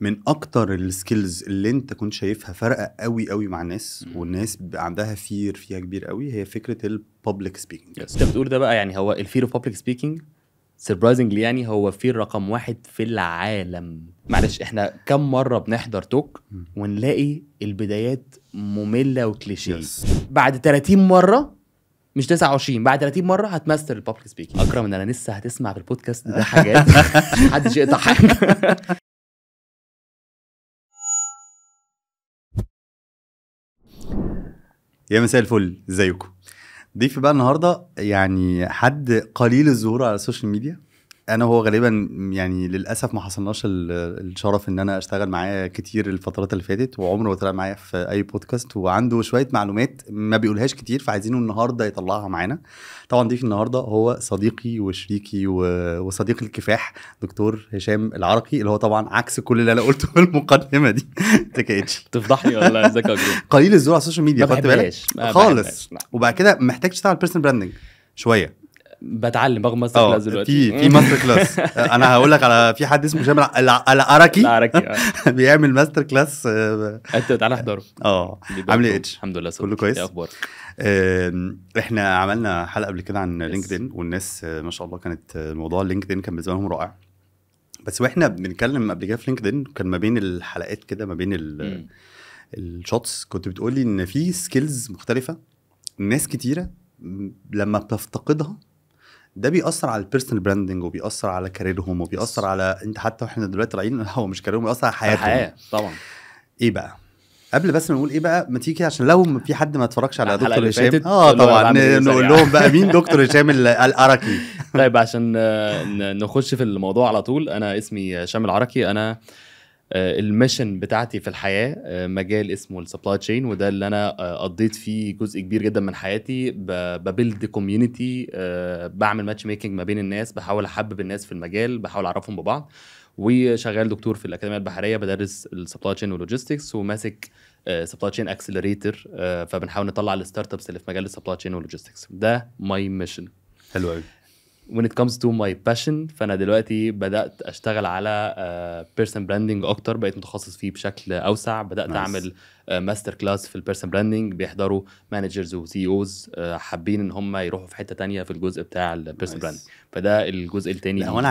من اكتر السكيلز اللي انت كنت شايفها فارقه قوي مع الناس والناس عندها فير فيها كبير قوي هي فكره البابليك سبيكينج. انت بتقول ده بقى، يعني هو الفير اوف بابليك سبيكينج سربرايزنجلي يعني هو فير رقم 1 في العالم. معلش، احنا كم مره بنحضر توك ونلاقي البدايات ممله وكليشيه. بعد 30 مره، مش 29، بعد 30 مره هتماستر البابليك سبيكينج. اكرم ان انا لسه هتسمع في البودكاست ده حاجات محدش يقطع حاجه. يا مساء الفل، ازيكم؟ ضيفي بقى النهارده يعني حد قليل الظهور على السوشيال ميديا. انا وهو غالبا يعني للاسف ما حصلناش الشرف ان انا اشتغل معاه كتير الفترات اللي فاتت، وعمره ما طلع معايا في اي بودكاست، وعنده شويه معلومات ما بيقولهاش كتير فعايزينه النهارده يطلعها معانا. طبعا ضيفي النهارده هو صديقي وشريكي وصديقي الكفاح دكتور هشام العرقي، اللي هو طبعا عكس كل اللي انا قلته في المقدمه دي. تكاتش تفضحني ولا ازيك يا جروب؟ قليل الظهور على السوشيال ميديا، خدت بالك خالص. لا. وبعد كده محتاج تشتغل بيرسونال براندنج شويه. بتعلم باخد ماستر كلاس دلوقتي. في ماستر كلاس. انا هقول لك على في حد اسمه هشام العرقي بيعمل ماستر كلاس. انت تعالى احضره. عامل ايه؟ الحمد لله. كله كويس. ايه اخبارك؟ احنا عملنا حلقه قبل كده عن لينكدين، والناس ما شاء الله كانت موضوع لينكدين كان بالنسبه لهم رائع. بس واحنا بنتكلم قبل كده في لينكدين كان ما بين الحلقات كده، ما بين الشوتس، كنت بتقولي ان في سكيلز مختلفه ناس كتيره لما بتفتقدها ده بيأثر على البيرسونال براندنج، وبيأثر على كاريرهم، وبيأثر على انت حتى واحنا دلوقتي طالعين هو مش كاريرهم، بيأثر على حياتهم. الحياة طبعا. ايه بقى قبل بس ما نقول ايه بقى، ما تيجي عشان لو في حد ما اتفرجش على دكتور هشام طبعا نقول لهم بقى مين دكتور هشام العرقي. طيب عشان نخش في الموضوع على طول، انا اسمي هشام العرقي. انا الميشن بتاعتي في الحياة مجال اسمه السبلاي تشين، وده اللي انا قضيت فيه جزء كبير جدا من حياتي. ببيلد كوميونيتي، بعمل ماتش ميكنج ما بين الناس، بحاول احبب الناس في المجال، بحاول اعرفهم ببعض. وشغال دكتور في الأكاديمية البحرية، بدرس السبلاي تشين واللوجيستكس، وماسك سبلاي تشين اكسلريتور. فبنحاول نطلع الستارت ابس اللي في مجال السبلاي تشين واللوجيستكس. ده ماي ميشن. حلو قوي. when it comes to my passion، فأنا دلوقتي بدأت أشتغل على personal branding أكتر، بقيت متخصص فيه بشكل أوسع. بدأت أعمل ماستر كلاس في البيرسونال براندنج، بيحضروا مانجرز وسي اوز حابين ان هم يروحوا في حته تانية في الجزء بتاع البيرسونال براندنج. فده الجزء التاني. لا وانا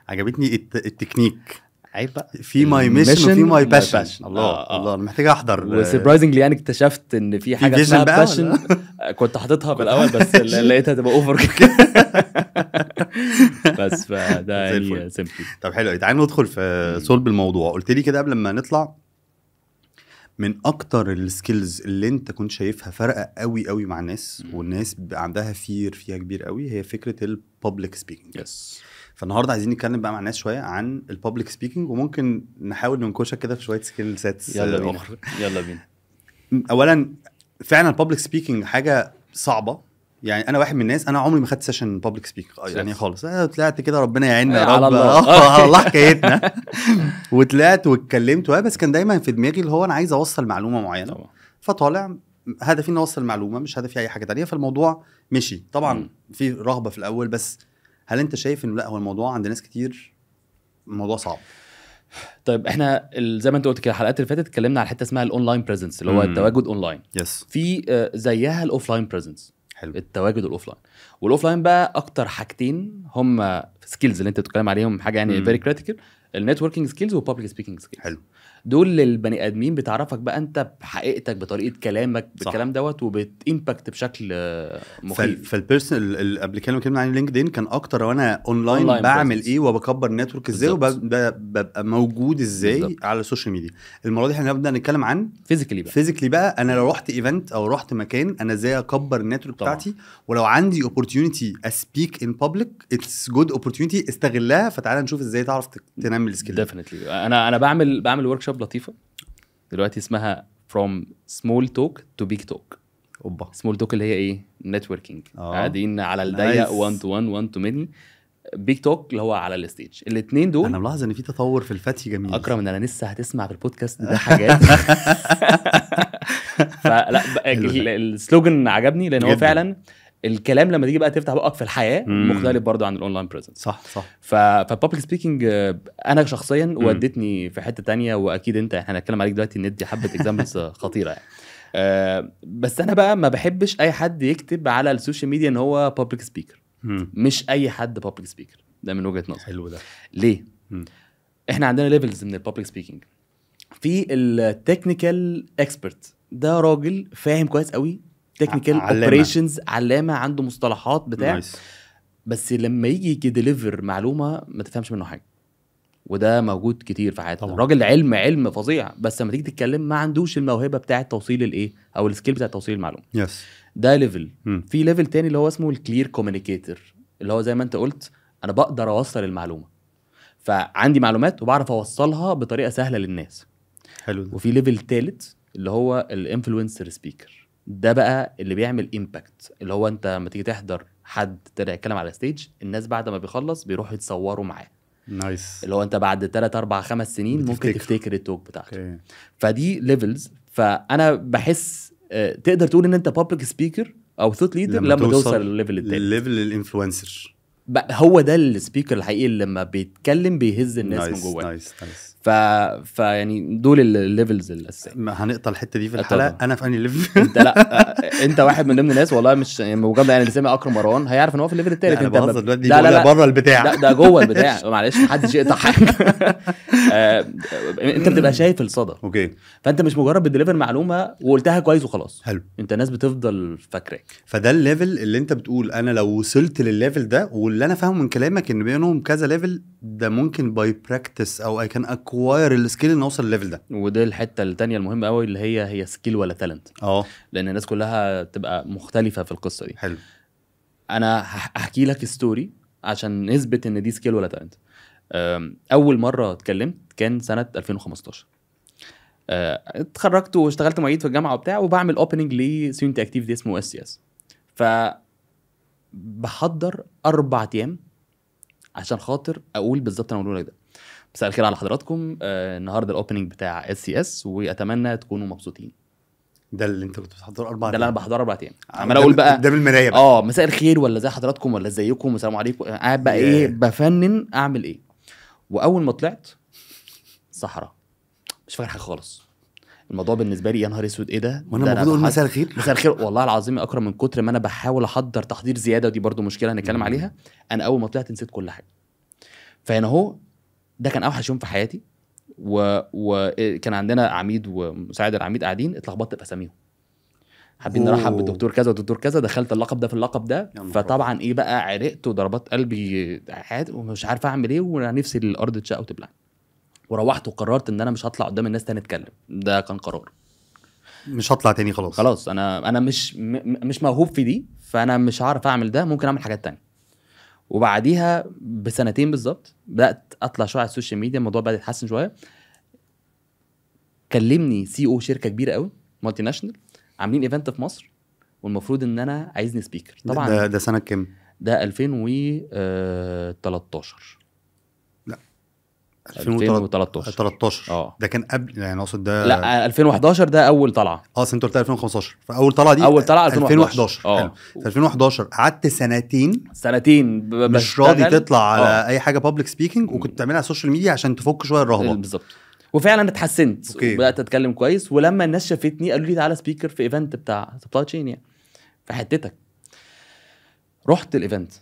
عجبتني التكنيك. عيب بقى في ماي ميشن وفي ماي باشن. الله انا محتاج احضر. وسربرايزنجلي يعني اكتشفت ان في حاجه اسمها باشن. كنت حاططها في الاول بس لقيتها تبقى اوفر. بس فده يعني سيمبلي. طب حلو، تعالى ندخل في صلب الموضوع. قلت لي كده قبل ما نطلع، من اكتر السكيلز اللي انت كنت شايفها فارقه قوي مع الناس والناس عندها فير فيها كبير قوي هي فكره البابليك سبيكينج. فالنهارده عايزين نتكلم بقى مع الناس شويه عن البابليك سبيكينج، وممكن نحاول ننكشك كده في شويه سكيل سيتس. يلا بينا. اولا فعلا البابليك سبيكينج حاجه صعبه. يعني انا واحد من الناس، انا عمري ما خدت سيشن بابليك سبيكينج يعني خالص. طلعت كده ربنا يعيننا يا رب على الله حكايتنا. وطلعت واتكلمت، بس كان دايما في دماغي اللي هو انا عايز اوصل معلومه معينه طبعا. فطالع هدفي ان اوصل معلومه، مش هدفي اي حاجه تانية. فالموضوع مشي طبعا في رغبه في الاول، بس هل انت شايف انه لا هو الموضوع عند ناس كتير الموضوع صعب؟ طيب احنا زي ما انت قلت كده الحلقات اللي فاتت اتكلمنا على حته اسمها الاونلاين بريزنس، اللي هو التواجد اونلاين. في زيها الاوفلاين بريزنس. حلو. التواجد الاوفلاين والاوفلاين بقى اكتر حاجتين هم سكيلز اللي انت بتتكلم عليهم، حاجه يعني فيري كريتيكال: النتوركينج سكيلز والبابليك سبيكينج سكيلز. حلو. دول للبني ادمين بتعرفك بقى انت بحقيقتك، بطريقه كلامك، بالكلام دوت، وبتامباكت بشكل مخيف. فالبيرسونال قبل كلمه عن لينكدين كان اكتر وانا اونلاين بعمل ايه وبكبر نتورك ازاي وببقى موجود ازاي بالزبط. على السوشيال ميديا. المره دي احنا هنبدا نتكلم عن فيزيكالي بقى. انا لو رحت ايفنت او رحت مكان، انا ازاي اكبر النتورك بتاعتي، ولو عندي opportunity اسبيك ان بابليك اتس جود opportunity استغلها. فتعالى نشوف ازاي تعرف تنمي السكيل. ديفينتلي. انا بعمل وركشوب لطيفه دلوقتي اسمها from small talk to big talk. small talk اللي هي ايه؟ نتوركينج، قاعدين على الضيق one to one one to many. big talk اللي هو على الستيج. الاثنين دول انا ملاحظ ان في تطور في الفتي جميل. اكرم ان انا لسه هتسمع في البودكاست ده حاجات. فلا السلوجن عجبني لان هو فعلا الكلام لما تيجي بقى تفتح بقك في الحياه مختلف برضو عن الاونلاين بريزنس. صح فالبابليك سبيكينج انا شخصيا ودتني في حته تانية، واكيد انت احنا هنتكلم عليك دلوقتي ندي حبه اكزامبلز خطيره يعني. بس انا بقى ما بحبش اي حد يكتب على السوشيال ميديا ان هو بابليك سبيكر. مش اي حد بابليك سبيكر، ده من وجهه نظري. حلو ده. ليه؟ احنا عندنا ليفلز من البابليك سبيكينج. في التكنيكال اكسبرت، ده راجل فاهم كويس قوي تكنيكال اوبريشنز، علامه عنده مصطلحات بتاع نايس. بس لما يجي يديليفر معلومه ما تفهمش منه حاجه، وده موجود كتير في حياتنا. الراجل علم فظيع، بس لما تيجي تتكلم ما عندوش الموهبه بتاعه توصيل الايه او السكيل بتاع توصيل المعلومه. يس. ده ليفل. في ليفل تاني اللي هو اسمه الكلير كوميونيكيتور، اللي هو زي ما انت قلت انا بقدر اوصل المعلومه، فعندي معلومات وبعرف اوصلها بطريقه سهله للناس. حلو ده. وفي ليفل ثالث اللي هو الانفلونسر سبيكر، ده بقى اللي بيعمل امباكت، اللي هو انت لما تيجي تحضر حد طلع يتكلم على ستيج، الناس بعد ما بيخلص بيروحوا يتصوروا معاه. نايس. اللي هو انت بعد 3 4 5 سنين ممكن تفتكر التوك بتاعته. okay. فدي ليفلز. فانا بحس تقدر تقول ان انت بابليك سبيكر او ثوت ليدر لما توصل للليفل الثالث، الليفل الانفلونسر. هو ده السبيكر الحقيقي اللي لما بيتكلم بيهز الناس من جوه. نايس. يعني دول الليفلز الاساسيه. هنقطع الحته دي في الحلقه. انا في انهي ليفل؟ انت لا انت واحد من ضمن الناس والله، مش يعني مجرد يعني اللي سمع اكرم مروان هيعرف ان هو في الليفل الثالث. انت لا بره البتاع. لا ده جوه البتاع. معلش محدش يقطع حاجه. انت بتبقى شايف الصدى. اوكي. فانت مش مجرد بتديليفر معلومه وقلتها كويس وخلاص. حلو. انت الناس بتفضل فاكراك. فده الليفل اللي انت بتقول انا لو وصلت للليفل ده، واللي انا فاهمه من كلامك ان بينهم كذا ليفل، ده ممكن باي براكتس او اي كان اكواير السكيل ان اوصل للليفل ده. وده الحته الثانيه المهمه قوي اللي هي سكيل ولا تالنت. لان الناس كلها تبقى مختلفه في القصه دي. حلو. انا هحكي لك ستوري عشان نثبت ان دي سكيل ولا تالنت. اول مره اتكلمت كان سنه 2015. اتخرجت واشتغلت معيد في الجامعه وبتاع، وبعمل اوبننج لسيونت اكتيفيتي اسمه SCS. فبحضر 4 ايام عشان خاطر اقول بالظبط انا بقول لك ده. مساء الخير على حضراتكم، النهارده الاوبننج بتاع SCS واتمنى تكونوا مبسوطين. ده اللي انت كنت بتحضر 4 ايام؟ ده اللي انا بحضر 4 ايام. عمال اقول بقى قدام المرايه بقى مساء الخير ولا زي حضراتكم ولا ازيكم والسلام عليكم، قاعد بقى ايه بفنن اعمل ايه. واول ما طلعت صحراء مش فاكر حاجه خالص. الموضوع بالنسبه لي يا نهار اسود ايه ده. وانا المفروض اقول مساء الخير. مساء الخير والله العظيم اكرم، من كتر ما انا بحاول احضر تحضير زياده، ودي برضو مشكله هنتكلم عليها. انا اول ما طلعت نسيت كل حاجه. فهنا هو ده كان اوحش يوم في حياتي. وكان عندنا عميد ومساعد العميد قاعدين، اتلخبطت في اساميهم. حابين نرحب بالدكتور كذا ودكتور كذا، دخلت اللقب ده في اللقب ده. فطبعا ايه بقى، عرقت وضربات قلبي ومش عارف اعمل ايه، ونفسي الارض تشق وتبلع. وروحت وقررت ان انا مش هطلع قدام الناس تاني اتكلم. ده كان قرار، مش هطلع تاني خلاص. انا مش موهوب في دي، فانا مش عارف اعمل ده، ممكن اعمل حاجات تانية. وبعديها بسنتين بالظبط بدات اطلع شويه على السوشيال ميديا، الموضوع بدا يتحسن شويه. كلمني CEO شركه كبيره قوي مالتي ناشونال، عاملين ايفنت في مصر، والمفروض ان انا عايزني سبيكر. طبعا ده سنه كام؟ ده 2013. لا 2013. ده كان قبل يعني، اقصد ده لا 2011 ده اول طلعه. انت قلت 2015، فاول طلعه دي اول طلعه 2011. حلو. في 2011 قعدت سنتين مش راضي تطلع على اي حاجه بابليك سبيكينج، وكنت بتعملها على السوشيال ميديا عشان تفك شويه الرهبه. بالظبط. وفعلا اتحسنت وبدات اتكلم كويس. ولما الناس شافتني قالوا لي تعالى سبيكر في ايفنت بتاع سبلاي تشين يعني في حتتك. رحت الايفنت،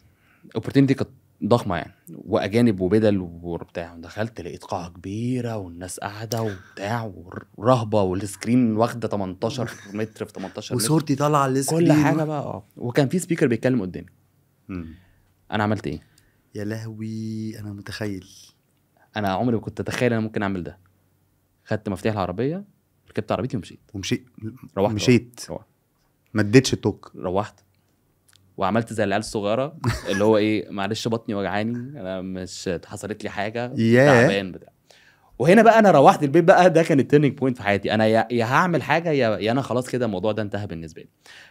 اوبورتيونيتي كانت ضخمه يعني، واجانب وبدل وبتاع. دخلت لقيت قاعه كبيره والناس قاعده وبتاع ورهبه، والسكرين واخده 18 متر في 18 متر، وصورتي طالعه على السكرين، كل حاجه بقى. وكان في سبيكر بيتكلم قدامي. انا عملت ايه؟ يا لهوي انا متخيل. انا عمري ما كنت اتخيل انا ممكن اعمل ده. خدت مفتاح العربيه، ركبت عربيتي ومشيت. ما اديتش التوك. روحت وعملت زي العيال الصغيره اللي هو ايه، معلش بطني وجعاني، انا مش حصلت لي حاجه، تعبان بتاع. وهنا بقى انا روحت البيت بقى، ده كان التيرنينج بوينت في حياتي. انا يا هعمل حاجه يا انا خلاص كده الموضوع ده انتهى بالنسبه لي.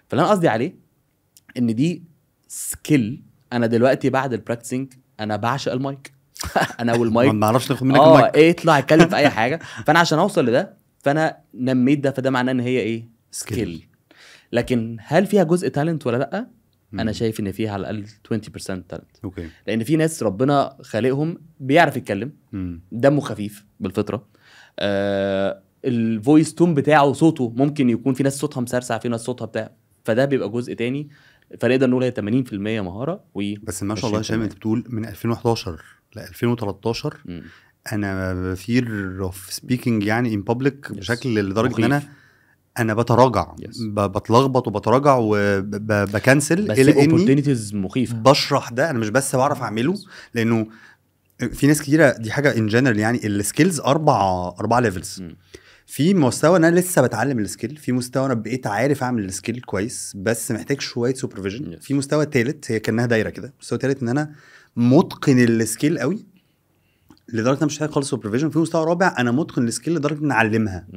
فاللي انا قصدي عليه ان دي سكيل. انا دلوقتي بعد البراكتسنج انا بعشق المايك. انا والمايك ما اعرفش ناخد منك المايك. اطلع اتكلم في اي حاجه. فانا عشان اوصل لده فانا نميت ده، فده معناه ان هي ايه، سكيل. لكن هل فيها جزء تالنت ولا لا؟ انا شايف ان فيها على الاقل 20% تالنت. اوكي. لان في ناس ربنا خالقهم بيعرف يتكلم، دمه خفيف بالفطره، الفويس تون بتاعه صوته ممكن يكون في ناس صوتها مسرسع، في ناس صوتها بتاع، فده بيبقى جزء تاني. فنقدر نقول هي 80% مهاره بس ما شاء الله هشام انت بتقول من 2011 ل 2013 انا fear of speaking يعني in public بشكل لدرجه ان انا بتراجع، بتلخبط وبتراجع وبكنسل الى اني مخيفه بشرح ده. انا مش بس بعرف اعمله، لانه في ناس كتيره دي حاجه ان جنرال يعني السكيلز اربع ليفلز. في مستوى انا لسه بتعلم السكيل، في مستوى انا بقيت عارف اعمل السكيل كويس بس محتاج شويه سوبرفيجن، في مستوى ثالث هي كانها دايره كده، مستوى ثالث ان انا متقن السكيل قوي لدرجه انا مش محتاج خالص سوبرفيجن، في مستوى رابع انا متقن السكيل لدرجه ان اعلمها.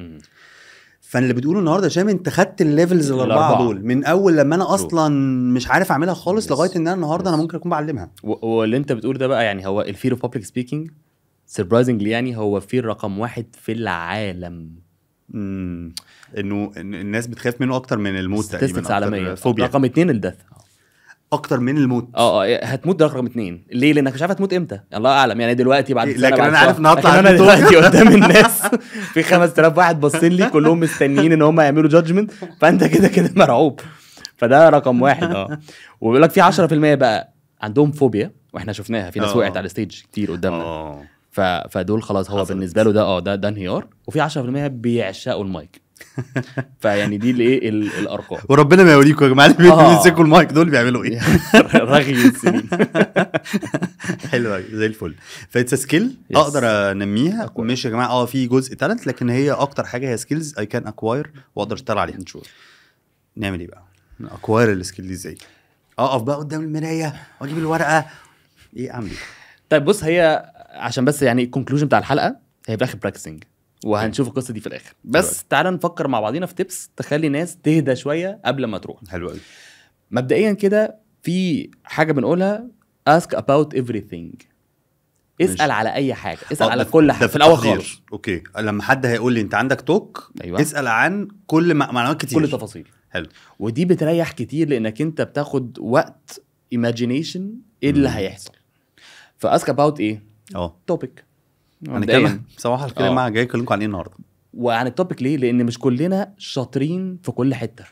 فانا اللي بتقوله النهارده شام انت خدت الليفلز الاربعه دول من اول لما انا اصلا مش عارف اعملها خالص لغايه ان انا النهارده انا ممكن اكون بعلمها. واللي انت بتقول ده بقى يعني هو الفير اوف بابليك سبيكينج سربرايزنجلي يعني هو فير رقم 1 في العالم. انه الناس بتخاف منه اكتر من الموت تقريبا، عالميا. رقم 2 الدث اكتر من الموت. هتموت ده رقم 2 ليه؟ لانك مش عارف هتموت امتى، الله اعلم يعني دلوقتي بعد لكن انا عارف ان هطلع انا دلوقتي قدام الناس في 5000 واحد باصين لي كلهم مستنيين ان هم يعملوا جادجمنت، فانت كده مرعوب. فده رقم 1. وبيقول لك في 10% بقى عندهم فوبيا، واحنا شفناها في ناس وقعت على الستيج كتير قدامنا. فدول خلاص هو بالنسبه له ده انهيار. وفي 10% بيعشقوا المايك. فيعني دي الايه الارقام. وربنا ما يوريكم يا جماعه اللي بيمسكوا المايك دول بيعملوا ايه. رغي السنين. حلو زي الفل. فايتس سكيل اقدر انميها مش يا جماعه في جزء تالنت، لكن هي اكتر حاجه هي سكيلز اي كان اكواير واقدر اشتغل عليها. نعمل ايه بقى اكواير السكيل دي ازاي؟ اقف بقى قدام المرايه واجيب الورقه ايه اعمل ايه؟ طيب بص، هي عشان بس يعني الكونكلوجن بتاع الحلقه هي في الاخر براكتسنج، وهنشوف القصه دي في الاخر. بس تعالى نفكر مع بعضينا في تيبس تخلي ناس تهدى شويه قبل ما تروح. حلو قوي. مبدئيا كده في حاجه بنقولها ask about everything. اسال على اي حاجه، اسال على كل حاجه في الاول خالص. اوكي. لما حد هيقول لي انت عندك توك، اسال عن كل معلومات كتير، كل التفاصيل. حلو. ودي بتريح كتير لانك انت بتاخد وقت imagination ايه اللي هيحصل. فاسك about ايه توبيك. هنتكلم صراحه كده مع جاي اكلمكم عن ايه النهارده. وعن التوبيك ليه؟ لان مش كلنا شاطرين في كل حته،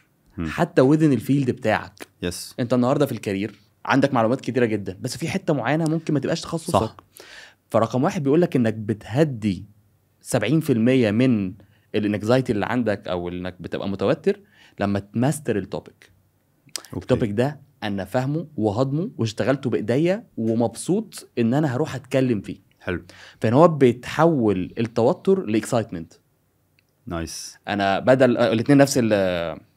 حتى وذن الفيلد بتاعك. انت النهارده في الكارير عندك معلومات كتيره جدا، بس في حته معينه ممكن ما تبقاش تخصصك. صح. فرقم 1 بيقول لك انك بتهدي 70% من الانكزايتي اللي عندك او انك بتبقى متوتر لما تماستر التوبيك. التوبيك ده انا فاهمه وهضمه واشتغلته بايديا ومبسوط ان انا هروح اتكلم فيه. حلو. فان هو بيتحول التوتر لاكسايتمنت. نايس. انا بدل الاثنين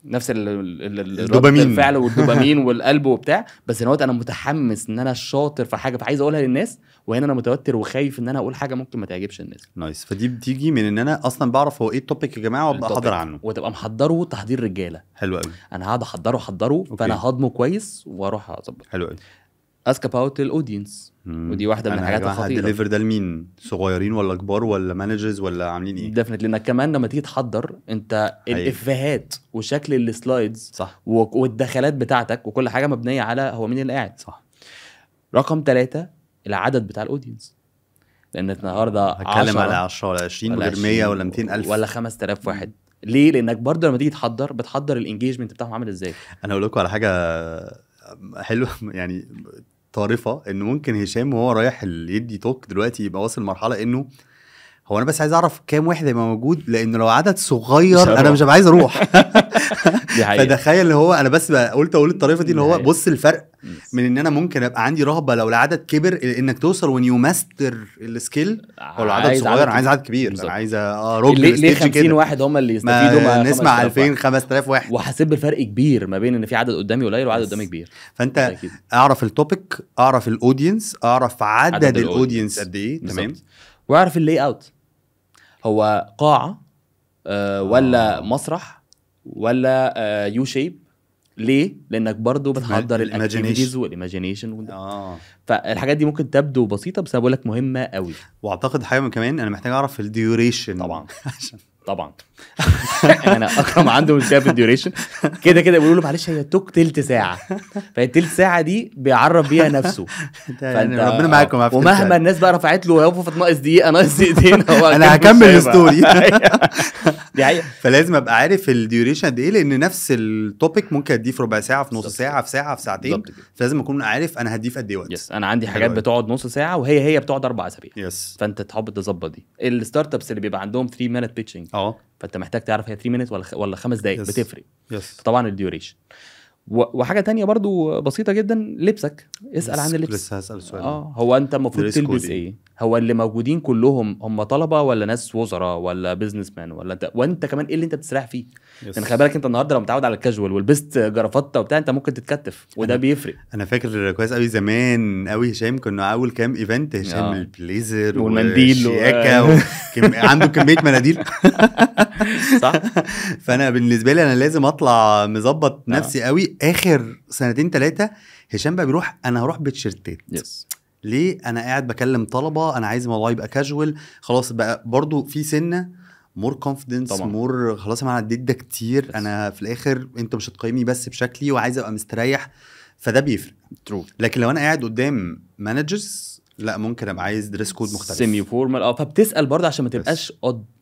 نفس الدوبامين، الفعل والدوبامين والقلب وبتاع، بس ان هو انا متحمس ان انا شاطر في حاجه فعايز اقولها للناس، وهنا انا متوتر وخايف ان انا اقول حاجه ممكن ما تعجبش الناس. نايس. فدي بتيجي من ان انا اصلا بعرف هو ايه التوبيك يا جماعه وابقى احضر عنه، وتبقى محضره تحضير رجاله. حلو قوي. انا هقعد احضره فانا هضمه كويس واروح اظبط. حلو قوي. اسك اباوت الاودينس، ودي واحده من الحاجات الخطيره. ديليفر ده لمين؟ صغيرين ولا كبار ولا مانجرز ولا عاملين ايه؟ ديفنتلي. لانك كمان لما تيجي تحضر انت الافيهات وشكل السلايدز صح، والدخلات بتاعتك وكل حاجه مبنيه على هو مين اللي قاعد. صح. رقم 3 العدد بتاع الاودينس، لان النهارده هتكلم على 10 ولا 20 ولا 100 ولا 200 الف ولا 5000 واحد. ليه؟ لانك برضه لما تيجي تحضر بتحضر الانجيجمنت بتاعهم عامل ازاي. انا اقول لكم على حاجه حلوه يعني طارفه، انه ممكن هشام وهو رايح يدي توك دلوقتي يبقى واصل مرحله انه هو انا بس عايز اعرف كام واحد يبقى موجود، لان لو عدد صغير انا مش عايز اروح. فتخيل هو انا بس قلت الطريقه دي اللي هو بص الفرق من ان انا ممكن ابقى عندي رهبه لو العدد كبر انك توصل وين يو ماستر السكيل، او العدد صغير انا عايز عدد كبير بالزبط. انا عايز اروج ليه 50 واحد هم اللي يستفيدوا، نسمع 2000 5000 واحد، وحاسب بالفرق كبير ما بين ان في عدد قدامي قليل وعدد قدامي كبير. فانت اعرف التوبيك، اعرف الاودينس، اعرف عدد الاودينس قد ايه، تمام، واعرف اللي اوت هو قاعه ولا مسرح ولا يو شيب. ليه؟ لانك برضو بتحضر الاكتيفيتيز والايماجينيشن فالحاجات دي ممكن تبدو بسيطه بس انا بقول لك مهمه قوي. واعتقد حاجه كمان انا محتاج اعرف الديوريشن طبعا طبعا. انا اكرم عنده مشكله في الديوريشن كده بيقولوا له معلش هي توك تلت ساعه، فهي التلت ساعه دي بيعرف بيها نفسه. يعني ربنا معاكم. ومهما الناس بقى رفعت له يوقف ناقص دقيقه ناقص دقيقتين هو انا هكمل الستوري. دي حقيقه. فلازم ابقى عارف الديوريشن قد ايه، لان نفس التوبيك ممكن اديه في ربع ساعه، في نص ساعه، في ساعه، في ساعتين. فلازم اكون عارف انا هديه في قد ايه وقت. يس انا عندي حاجات بتقعد نص ساعه وهي بتقعد 4 اسابيع. يس. فانت تحب تظبط دي. الستارت ابس اللي بيبقى عندهم 3 مينت بيتشنج فانت محتاج تعرف هي 3 مينت ولا 5 دقائق بتفرق. طبعا الديوريشن. وحاجه تانية برضو بسيطه جدا، لبسك. اسال عن اللبس. لسه هسال سؤال. هو انت المفروض تلبس ايه؟ هو اللي موجودين كلهم هم طلبه ولا ناس وزراء ولا بيزنس مان ولا وانت كمان ايه اللي انت بتسرح فيه؟ يعني خلي بالك انت النهارده لو متعود على الكاجوال ولبست جرافطه وبتاع انت ممكن تتكتف وده بيفرق. انا فاكر كويس قوي زمان قوي هشام، كنا اول كام ايفنت هشام البليزر والمنديل والشياكه عنده كميه مناديل. صح. فانا بالنسبه لي انا لازم اطلع مظبط نفسي قوي. اخر 2-3 هشام بقى بيروح انا هروح بتشيرتات. ليه؟ انا قاعد بكلم طلبه، انا عايز الموضوع يبقى كاجوال. خلاص بقى برضو في سنه مور كونفيدنس، مور خلاص انا عديت ده كتير. انا في الاخر انت مش هتقيمي بس بشكلي، وعايز ابقى مستريح، فده بيفرق. لكن لو انا قاعد قدام مانجرز لا ممكن ابقى عايز دريس كود مختلف، سيمي فورمال. فبتسال برضه عشان ما تبقاش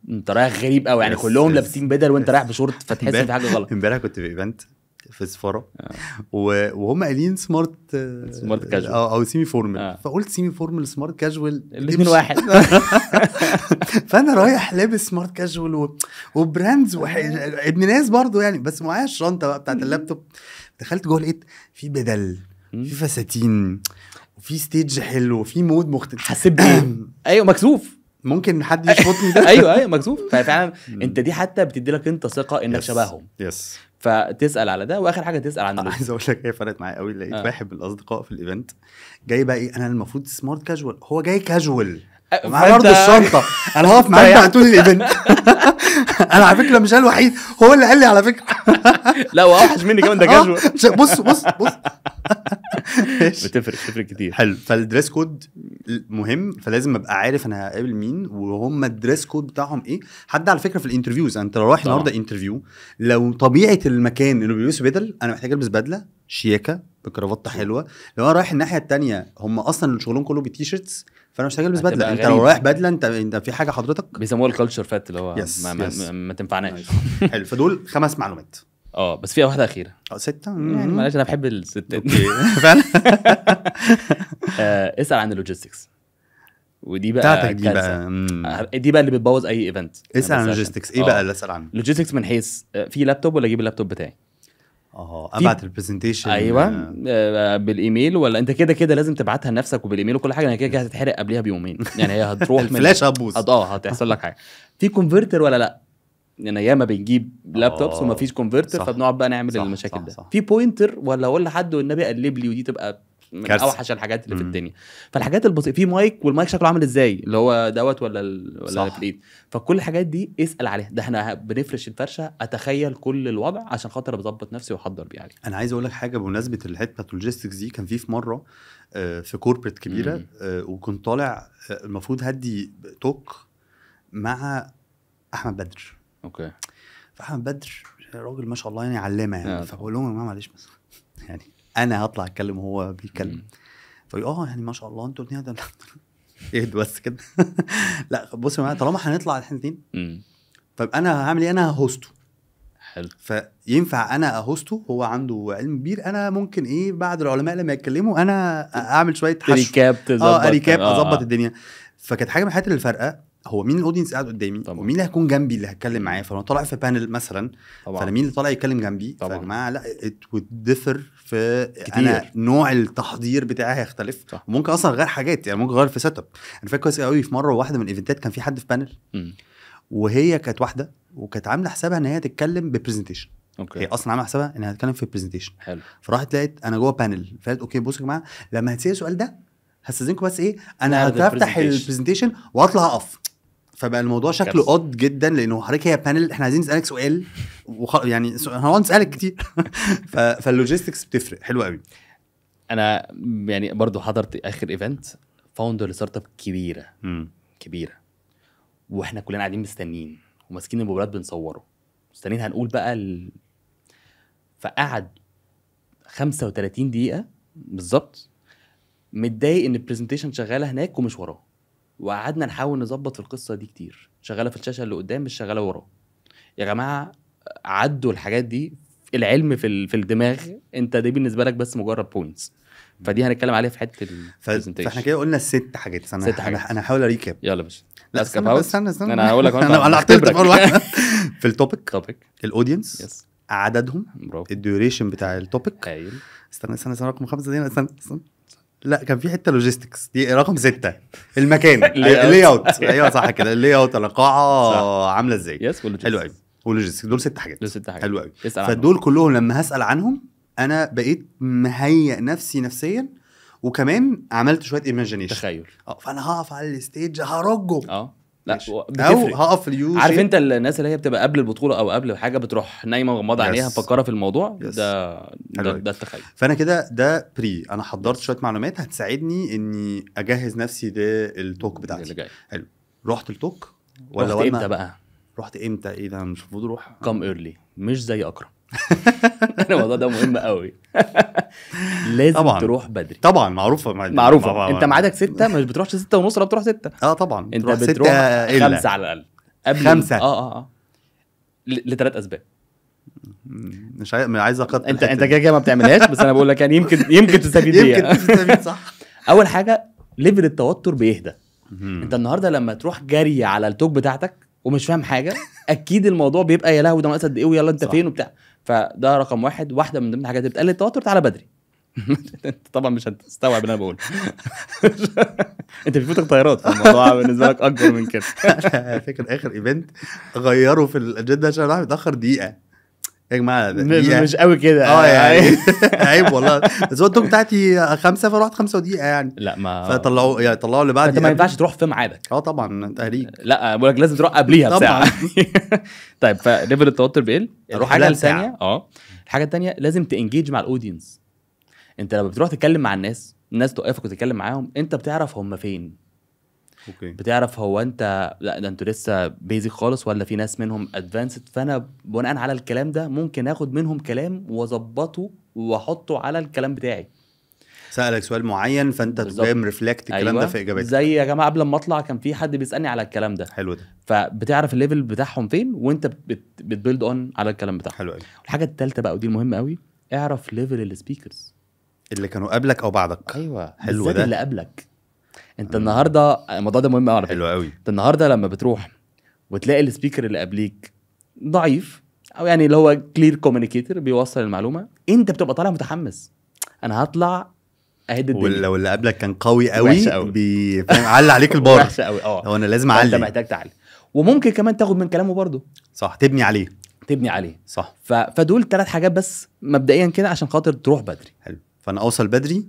انت رايح غريب قوي يعني كلهم لابسين بدل وانت رايح بشورت فتحس ان في حاجه غلط. امبارح كنت في ايفنت في سفارة وهم قايلين سمارت كاجوال او سيمي فورمال. فقلت سيمي فورمال سمارت كاجوال الاثنين واحد. فانا رايح لابس سمارت كاجوال وبراندز ابن ناس برضو يعني، بس معايا الشنطه بقى بتاعت اللابتوب. دخلت جوه لقيت في بدل، في فساتين، وفي ستيج حلو، وفي مود مختلف. حسيت بايه؟ ايوه مكسوف. ممكن حد يشفطني ده. ايوه مكسوف. ففعلا انت دي حتى بتدي لك انت ثقه انك شبههم. فتسال على ده. واخر حاجه تسال عن عايز اقول لك هي فرقت معايا قوي. لقيت واحد من الاصدقاء في الايفنت جاي بقى ايه، انا المفروض سمارت كاجوال، هو جاي كاجوال معاه برضه الشنطه. انا هقف معاك بقى طول الايفنت. انا على فكره مش انا الوحيد، هو اللي قال لي على فكره. لا واوحش مني كمان ده كاجوال. بص بتفرق كتير. حلو. فالدريس كود مهم، فلازم ابقى عارف انا هقابل مين وهم الدريس كود بتاعهم ايه. حد على فكره في الانترفيوز، انت لو رايح النهارده انترفيو، لو طبيعه المكان انه بيلبسوا بدل، انا محتاج البس بدله شياكه بكرافته حلوه. لو انا رايح الناحيه التانية هم اصلا شغلهم كله بالتيشيرتس، فانا مش محتاج البس بدله. انت لو رايح بدله انت في حاجه حضرتك بيسموها الكالتشر فات اللي هو ما تنفعناش. حلو. فدول 5 معلومات. بس فيها واحده اخيره 6 يعني معلش انا بحب الستات فعلا. اسال عن اللوجيستكس. ودي بقى بتاعتك دي بقى اللي بتبوظ اي ايفنت. اسال عن اللوجيستكس. ايه بقى اللي اسال عنه؟ اللوجيستكس من حيث في لابتوب ولا اجيب اللابتوب بتاعي، ابعت البرزنتيشن بالايميل ولا انت كده لازم تبعتها لنفسك وبالايميل وكل حاجه. كده هتتحرق قبلها بيومين يعني هي هتروح الفلاش هتبوظ. هتحصل لك حاجه. في كونفرتر ولا لا؟ يعني ياما بنجيب لابتوبس وما فيش كونفرتر، فبنقعد بقى نعمل المشاكل ده. في بوينتر ولا اقول لحد والنبي قلب لي، ودي تبقى من اوحش الحاجات اللي في الدنيا. فالحاجات البسيطه، في مايك والمايك شكله عامل ازاي، اللي هو دوت ولا في الايد. فكل الحاجات دي اسال عليها. ده احنا بنفرش الفرشه، اتخيل كل الوضع عشان خاطر بظبط نفسي واحضر بيه عليه. انا عايز اقول لك حاجه بمناسبه الحته اللوجيستكس دي. كان في مره في كوربريت كبيره وكنت طالع المفروض هدي توك مع احمد بدر. اوكي. فاحمد بدر راجل ما شاء الله يعني علامه يعني. فبقول لهم يا جماعه معلش بس يعني انا هطلع اتكلم وهو بيتكلم. فيقول يعني ما شاء الله انتوا اتنين ده اهدوا بس كده. لا بصوا يا جماعه طالما هنطلع احنا اتنين فانا هعمل ايه؟ انا هوسته. حلو. فينفع انا اهوسته، هو عنده علم كبير، انا ممكن ايه بعد العلماء لما يتكلموا انا اعمل شويه ريكاب اظبط الدنيا. فكانت حاجه من الحاجات اللي فرقه هو مين الاودينس قاعد قدامي طبعا. ومين اللي هيكون جنبي اللي هتكلم معاه. فانا طالع في بانل مثلا فانا مين اللي طالع يتكلم جنبي. فيا جماعه لا it would differ في كتير. انا نوع التحضير بتاعي هيختلف. وممكن اصلا غير حاجات يعني ممكن غير في سيت اب. انا فاكر كويس قوي في مره واحده من الايفنتات كان في حد في بانل وهي كانت واحده وكانت عامله حسابها ان هي تتكلم ببرزنتيشن. هي اصلا عامله حسابها انها هتتكلم في برزنتيشن. فراحت لقيت انا جوه بانل فقالت اوكي بصوا يا جماعه لما هتسال السؤال ده هستاذنكم بس ايه انا هفتح البرزنتيشن واطلع اقف. فبقى الموضوع شكله قد جدا لانه حضرتك هي بانل احنا عايزين نسالك سؤال يعني هنقعد نسالك كتير. فاللوجيستكس بتفرق حلو قوي. انا يعني برضو حضرت اخر ايفنت فاوندر لستارت اب كبيره واحنا كلنا قاعدين مستنيين وماسكين الموبايلات بنصوره مستنيين هنقول بقى فقعد 35 دقيقه بالظبط متضايق ان البرزنتيشن شغاله هناك ومش وراه، وقعدنا نحاول نظبط في القصه دي كتير، شغاله في الشاشه اللي قدام مش شغاله وراه. يا جماعه عدوا الحاجات دي، العلم في الدماغ، انت دي بالنسبه لك بس مجرد بوينتس، فدي هنتكلم عليها في حته البرزنتيشن. فاحنا كده قلنا 6 حاجات. ست حاجات. انا هحاول اريكاب. يلا باش. لا استنى انا هقول لك انا اعترضت في اول واحده في التوبيك، الاودينس، يس عددهم، برافو الديوريشن بتاع التوبيك. هايل. استنى رقم 5 دي، استنى. لا كان في حته لوجيستكس دي رقم 6 المكان اللي اوت. ايوه صح كده، اللي اوت القاعه عامله ازاي. يس حلو قوي. واللوجيستكس دول 6 حاجات. حلو قوي. فدول كلهم لما هسال عنهم انا بقيت مهيئ نفسي نفسيا، وكمان عملت شويه ايماجينيشن تخيل. فانا هقف على الستيج هرجه. لا او هقف اليو عارف انت الناس اللي هي بتبقى قبل البطوله او قبل حاجه بتروح نايمه وغمضه عينيها مفكره في الموضوع. ده التخيل. فانا كده ده بري، انا حضرت شويه معلومات هتساعدني اني اجهز نفسي للتوك بتاعتي. حلو. رحت التوك ولا رحت امتى بقى؟ رحت امتى؟ ايه ده مش المفروض اروح كام ايرلي مش زي اكرم. الموضوع ده مهم قوي. لازم طبعًا تروح بدري. طبعا معروفه. انت ميعادك 6 مش بتروحش 6:30 ولا بتروح 6. طبعا انت بتروح 5 على الاقل قبل 5 ل3 اسباب. مش عايز اقطع. انت كده ما بتعملهاش، بس انا بقول لك يعني يمكن تستفيد بيها. يمكن تستفيد صح. اول حاجه ليفل التوتر بيهدى. انت النهارده لما تروح جري على التوك بتاعتك ومش فاهم حاجه اكيد الموضوع بيبقى يا لهوي ده ناقص قد ايه ويلا انت فين وبتاع. فده رقم 1. واحده من ضمن الحاجات اللي بتقلل التوتر تعالى بدري. انت طبعا مش هتستوعب اللي انا بقوله. انت بيفوتك طيارات، الموضوع بالنسبه لك اكبر من كده. فاكر اخر ايفنت غيروا في الاجنده عشان راح متاخر دقيقه. يا جماعه مش قوي كده يعني عيب والله. بس هو التوك بتاعتي 5 فرحت 5 دقيقه يعني. لا ما فطلعوا اللي بعد. انت ما ينفعش تروح في ميعادك. طبعا تهريج. لا بقول لك لازم تروح قبليها بساعه. طيب فليفل التوتر بيقل. الحاجه الثانيه الحاجه الثانيه لازم تانجيج مع الاودينس. انت لما بتروح تتكلم مع الناس توقفك وتتكلم معاهم، انت بتعرف هم فين. اوكي. بتعرف هو انت لا ده انتوا لسه بيزك خالص ولا في ناس منهم ادفانسد. فانا بناء على الكلام ده ممكن اخد منهم كلام واظبطه واحطه على الكلام بتاعي. سألك سؤال معين فانت تقوم ريفلكت الكلام ده في اجابتك. زي يا جماعه قبل ما اطلع كان في حد بيسالني على الكلام ده. حلو ده. فبتعرف الليفل بتاعهم فين وانت بتبيلد اون على الكلام بتاعهم. حلو قوي. الحاجه الثالثه بقى ودي المهمه قوي، اعرف ليفل السبيكرز اللي كانوا قبلك او بعدك. ايوه حلو ده. اللي قبلك انت النهارده الموضوع ده مهم قوي. حلو قوي. انت النهارده لما بتروح وتلاقي السبيكر اللي قبليك ضعيف او يعني اللي هو كلير كوميونيكيتور بيوصل المعلومه، انت بتبقى طالع متحمس انا هطلع اهد الدنيا. واللي قبلك كان قوي قوي بيعلي عليك البار. وحش قوي. هو انا لازم اعلي. انت محتاج تعلي وممكن كمان تاخد من كلامه برضه. صح. تبني عليه. صح. فدول 3 حاجات بس مبدئيا كده عشان خاطر تروح بدري. حلو. فانا اوصل بدري،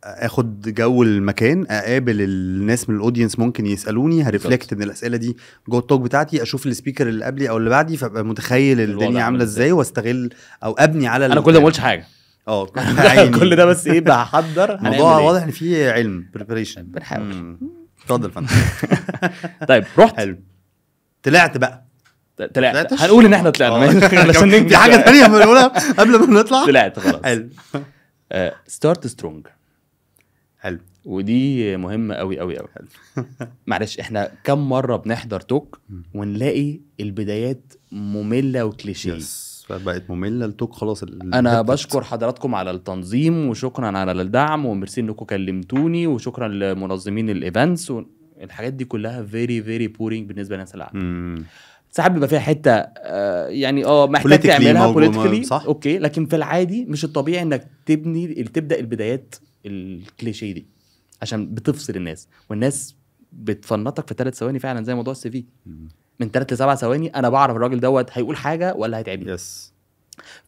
اخد جو المكان، اقابل الناس من الاودينس ممكن يسالوني، هرفلكت ان الاسئله دي جوه التوك بتاعتي، اشوف السبيكر اللي قبلي او اللي بعدي فابقى متخيل الدنيا عامله ازاي واستغل او ابني على انا كل ده ما قلتش حاجه. كل ده بس ايه بحضر. الموضوع واضح ان فيه علم بريبريشن بنحاول. اتفضل فندم. طيب رحت. حلو. طلعت هنقول ان احنا طلعنا علشان ننجح. في حاجه ثانيه بنقولها قبل ما نطلع. طلعت خلاص. حلو. ستارت سترونج. حلو. ودي مهمه قوي قوي قوي. معلش احنا كم مره بنحضر توك ونلاقي البدايات ممله وكليشيه. بقت ممله التوك خلاص. انا بشكر حضراتكم على التنظيم وشكرا على الدعم وميرسي انكم كلمتوني وشكرا لمنظمين الايفنتس والحاجات دي كلها فيري فيري بورينج بالنسبه للناس العاديه. ساعات بيبقى فيها حته يعني محتاج تعملها بوليتيكلي اوكي، لكن في العادي مش الطبيعي انك تبدا البدايات الكليشيه دي عشان بتفصل الناس، والناس بتفنطك في 3 ثواني فعلا زي موضوع السي في. من 3 ل7 ثواني انا بعرف الراجل دوت هيقول حاجه ولا هيتعبني. يس.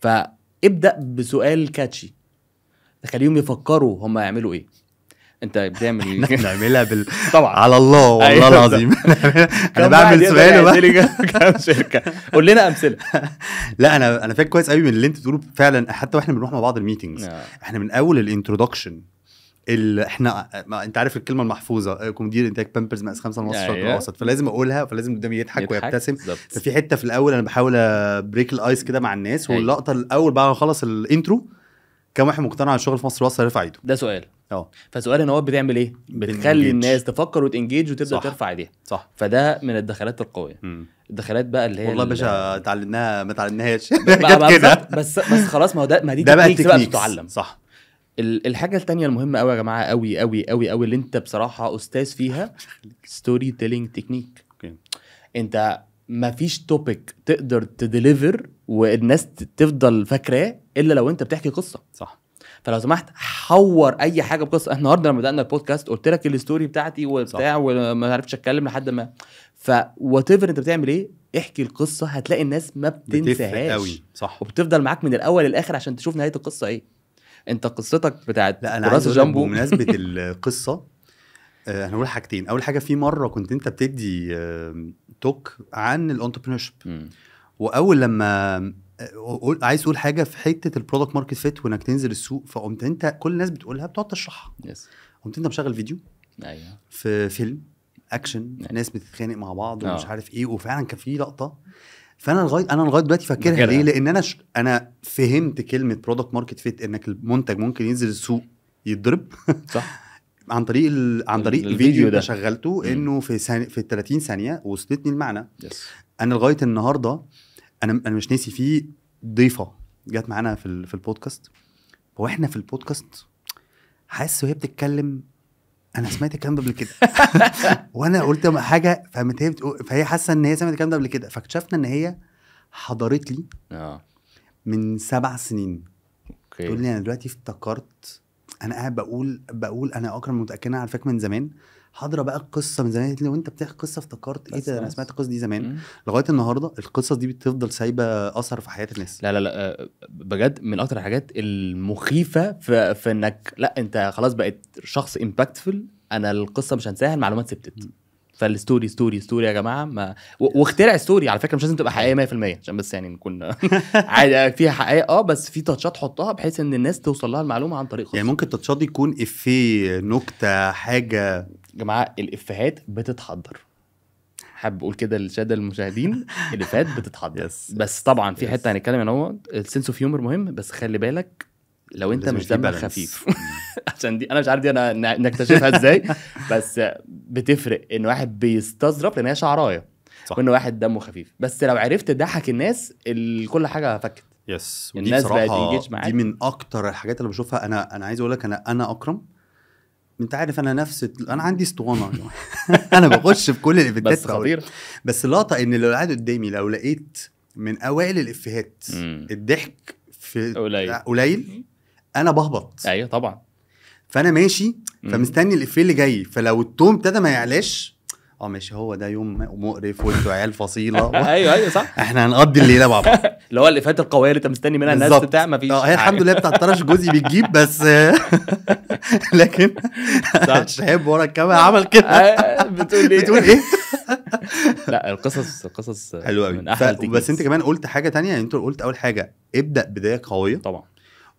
فابدا بسؤال كاتشي تخليهم يفكروا هم يعملوا ايه. انت بتعمل نعملها طبعا على الله والله العظيم. انا بعمل سؤال كام شركه قول لنا امثله. لا انا فاكر كويس قوي من اللي انت بتقوله فعلا. حتى واحنا بنروح مع بعض الميتينجز احنا من اول الانترودكشن احنا انت عارف الكلمه المحفوظه كوميدير انتاج بامبرز مقاس 5 ونص شرق أيوة. الاوسط، فلازم اقولها، فلازم قدامي يضحك ويبتسم. بالظبط. ففي حته في الاول انا بحاول بريك الايس كده مع الناس، أيوة. واللقطه الاول بعد ما اخلص الانترو كم واحد مقتنع الشغل في مصر وصل يرفع ايده. ده سؤال. فسؤال ان هو بتعمل ايه؟ بتخلي الناس تفكر وتنجيج وتبدا ترفع ايديها. صح. فده من الدخلات القويه. الدخلات بقى اللي هي والله يا باشا اتعلمناها ما اتعلمناهاش كده بس خلاص، ما هو ده، ما دي تكنيكس بقى بتتعلم. صح. الحاجه التانية المهمه قوي يا جماعه، قوي قوي قوي قوي، اللي انت بصراحه استاذ فيها، ستوري تيلينج تكنيك. انت ما فيش توبيك تقدر تديليفر والناس تفضل فاكراه الا لو انت بتحكي قصه. صح. فلو سمحت حور اي حاجه بقصه. احنا النهارده لما بدانا البودكاست قلت لك الستوري بتاعتي وبتاع، وما عرفتش اتكلم لحد ما، فوات ايفر انت بتعمل ايه، احكي القصه، هتلاقي الناس ما بتنساهاش. صح. وبتفضل معاك من الاول للاخر عشان تشوف نهايه القصه ايه. انت قصتك بتاعت راس جامبو. بمناسبه القصه انا هقول حاجتين. اول حاجه، في مره كنت انت بتدي توك عن الانتربرينورشيب، واول لما عايز تقول حاجه في حته البرودكت ماركت فيت وانك تنزل السوق، فقمت انت كل الناس بتقولها بتقعد تشرحها. قمت انت مشغل فيديو في فيلم اكشن، ناس بتتخانق مع بعض ومش عارف ايه، وفعلا كان في لقطه. فانا لغايه دلوقتي فاكرها. ليه؟ لان انا فهمت كلمه برودكت ماركت فيت، انك المنتج ممكن ينزل السوق يتضرب صح عن طريق الفيديو ده شغلته انه في 30 ثانيه وصلتني المعنى. انا لغايه النهارده انا مش ناسي. فيه ضيفه جت معانا في البودكاست، واحنا في البودكاست حاسس وهي بتتكلم انا سمعت الكلام ده قبل كده وانا قلت حاجه فهي حاسه ان هي سمعت الكلام ده قبل كده. فاكتشفنا ان هي حضرت لي من 7 سنين. تقول لي انا دلوقتي افتكرت، انا قاعد بقول انا اكرم متاكد على فكره من زمان حاضره بقى القصه من زمان. لو انت بتحكي قصه افتكرت ايه ده، انا سمعت القصه دي زمان. لغايه النهارده القصص دي بتفضل سايبه اثر في حياه الناس. لا بجد من اكتر الحاجات المخيفه في انك لا انت خلاص بقيت شخص امباكتفul. انا القصه مش هنساها، المعلومات ثبتت. فالستوري ستوري يا جماعه، ما واخترع ستوري على فكره مش لازم تبقى حقيقيه 100% عشان بس يعني نكون عادي فيها حقيقه، بس في تاتشات حطها بحيث ان الناس توصل لها المعلومه عن طريق يعني ممكن تاتشات يكون افيه، نكته، حاجه. يا جماعه الافيهات بتتحضر، حابب اقول كده للساده المشاهدين، الافيهات بتتحضر. بس طبعا في حته هنتكلم ان هو السنس اوف هيومر مهم، بس خلي بالك لو انت مش دمك خفيف عشان دي انا مش عارف دي انا نكتشفها ازاي بس بتفرق ان واحد بيستظرف لان هي شعرايه، وان واحد دمه خفيف. بس لو عرفت تضحك الناس كل حاجه فكت. الناس بقت انجيج معاك. دي من اكتر الحاجات اللي بشوفها. انا عايز اقول لك انا اكرم، انت عارف انا انا عندي اسطوانه انا بخش في كل الايفنتات بس خطير. بس اللقطه ان لو قاعد قدامي لو لقيت من اوائل الافيهات الضحك في قليل انا بهبط. ايوه طبعا. فانا ماشي فمستني الافيه اللي جاي، فلو التون ابتدى ما يعلاش ماشي هو ده يوم مقرف وانتوا عيال فصيله ايوه صح، احنا هنقضي الليله مع بعض. اللي هو الافيهات القويه اللي انت مستني منها الناس بتاع ما فيش. هي الحمد لله بتاع الطرش جوزي بتجيب بس لكن شهاب ورا الكاميرا عمل كده بتقول ايه لا القصص حلوه قوي. بس انت كمان قلت حاجه تانية. انت قلت اول حاجه ابدا بدايه قويه طبعا،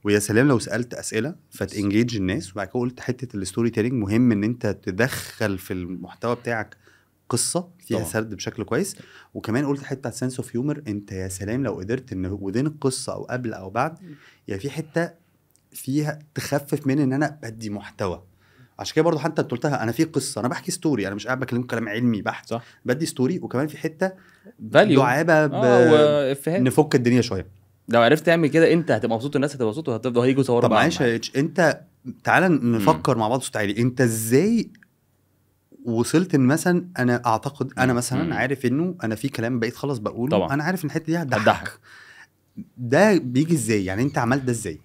ويا سلام لو سالت اسئله فتنجيج الناس. وبعد كده قلت حته الستوري تيلينج مهم ان انت تدخل في المحتوى بتاعك قصه فيها سرد بشكل كويس. وكمان قلت حته سنس اوف هيومر. انت يا سلام لو قدرت ان ودين القصه او قبل او بعد يعني في حته فيها تخفف من ان انا بدي محتوى. عشان كده برضو حتى قلتها انا في قصه، انا بحكي ستوري، انا مش قاعد بكلم كلام علمي بحت، بدي ستوري. وكمان في حته دعابه نفك الدنيا شويه. لو عرفت تعمل كده انت هتبقى مبسوط، الناس هتبقى مبسوطه وهتفضل هيجوا يصوروا. طب معلش انت تعال نفكر مع بعض صوت عالي. انت ازاي وصلت ان مثلا انا اعتقد انا مثلا عارف انه انا في كلام بقيت خلاص بقوله طبعا. انا عارف ان الحته دي هتضحك. ده بيجي ازاي يعني؟ انت عملت ده ازاي؟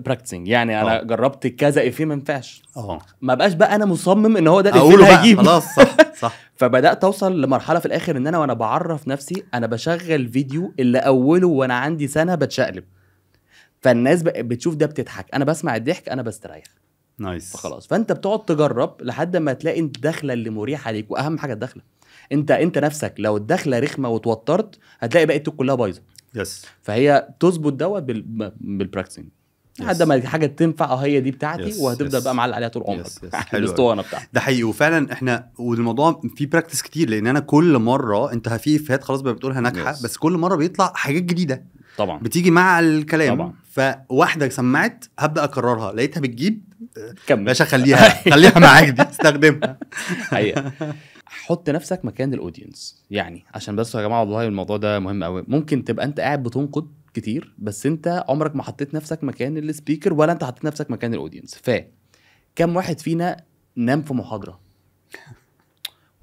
براكتسنج يعني. انا جربت كذا افيه ما ينفعش، ما بقاش بقى انا مصمم ان هو ده الافيه اللي هيجيب خلاص. صح فبدات اوصل لمرحله في الاخر ان وانا بعرف نفسي انا بشغل فيديو اللي اوله وانا عندي سنه بتشقلب، فالناس بتشوف ده بتضحك، انا بسمع الضحك انا بستريح. نايس. فخلاص فانت بتقعد تجرب لحد ما تلاقي الدخله اللي مريحه ليك. واهم حاجه الدخله. انت نفسك لو الدخله رخمه وتوترت هتلاقي بقيت كلها بايظه. يس. فهي تظبط دوت بالبراكتسنج. لحد ما حاجه تنفع هي دي بتاعتي، Yes, وهتفضل yes. بقى معلق عليها طول عمرك. Yes, حلو الاسطوانه بتاعتي. ده حقيقي. وفعلا احنا والموضوع فيه براكتس كتير، لان انا كل مره انت في افيهات خلاص بقى بتقولها ناجحه، Yes. بس كل مره بيطلع حاجات جديده طبعا بتيجي مع الكلام طبعا. فواحده سمعت هبدا اكررها، لقيتها بتجيب كمل باشا خليها معاك دي استخدمها. حقيقة. حط نفسك مكان الاودينس، يعني عشان بس يا جماعه والله الموضوع ده مهم قوي. ممكن تبقى انت قاعد بتنقد كتير، بس انت عمرك ما حطيت نفسك مكان السبيكر، ولا انت حطيت نفسك مكان الاودينس. كم واحد فينا نام في محاضره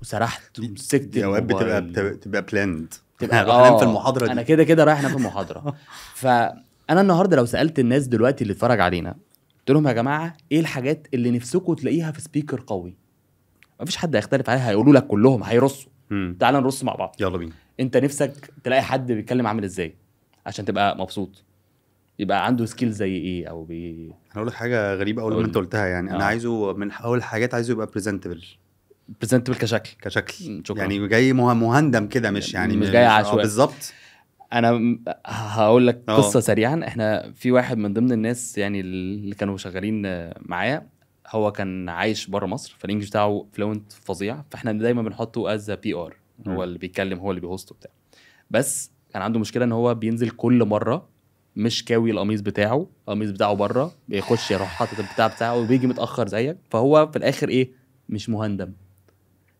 وسرحت ومسكت اوقات الموبايل؟ بتبقى بلاند، تبقى هروح انام في المحاضره دي. انا كده رايح انام في المحاضره. فانا النهارده لو سالت الناس دلوقتي اللي اتفرج علينا، قلت لهم يا جماعه ايه الحاجات اللي نفسكم تلاقيها في سبيكر قوي، مفيش حد هيختلف عليها، هيقولوا لك كلهم، هيرصوا. تعال نرص مع بعض. يلا بينا. انت نفسك تلاقي حد بيتكلم عامل ازاي عشان تبقى مبسوط؟ يبقى عنده سكيل زي ايه او انا اقول لك حاجه غريبه اول ما قول. انت قلتها، يعني انا عايزه من اول حاجات عايزه يبقى بريزنتبل كشكل شكرا. يعني جاي مهندم كده، مش يعني مش جاي عشوائي. بالظبط. انا هقول لك قصه سريعا. احنا في واحد من ضمن الناس يعني اللي كانوا شغالين معايا، هو كان عايش بره مصر، فالانجليش بتاعه فلوينت فظيع، فاحنا دايما بنحطه از بي ار، هو اللي بيتكلم هو اللي بيهوست وبتاع. بس كان عنده مشكله ان هو بينزل كل مره مش كاوي القميص بتاعه بره، بيخش يروح حاطط البتاع بتاعه وبيجي متاخر زيك، فهو في الاخر ايه؟ مش مهندم.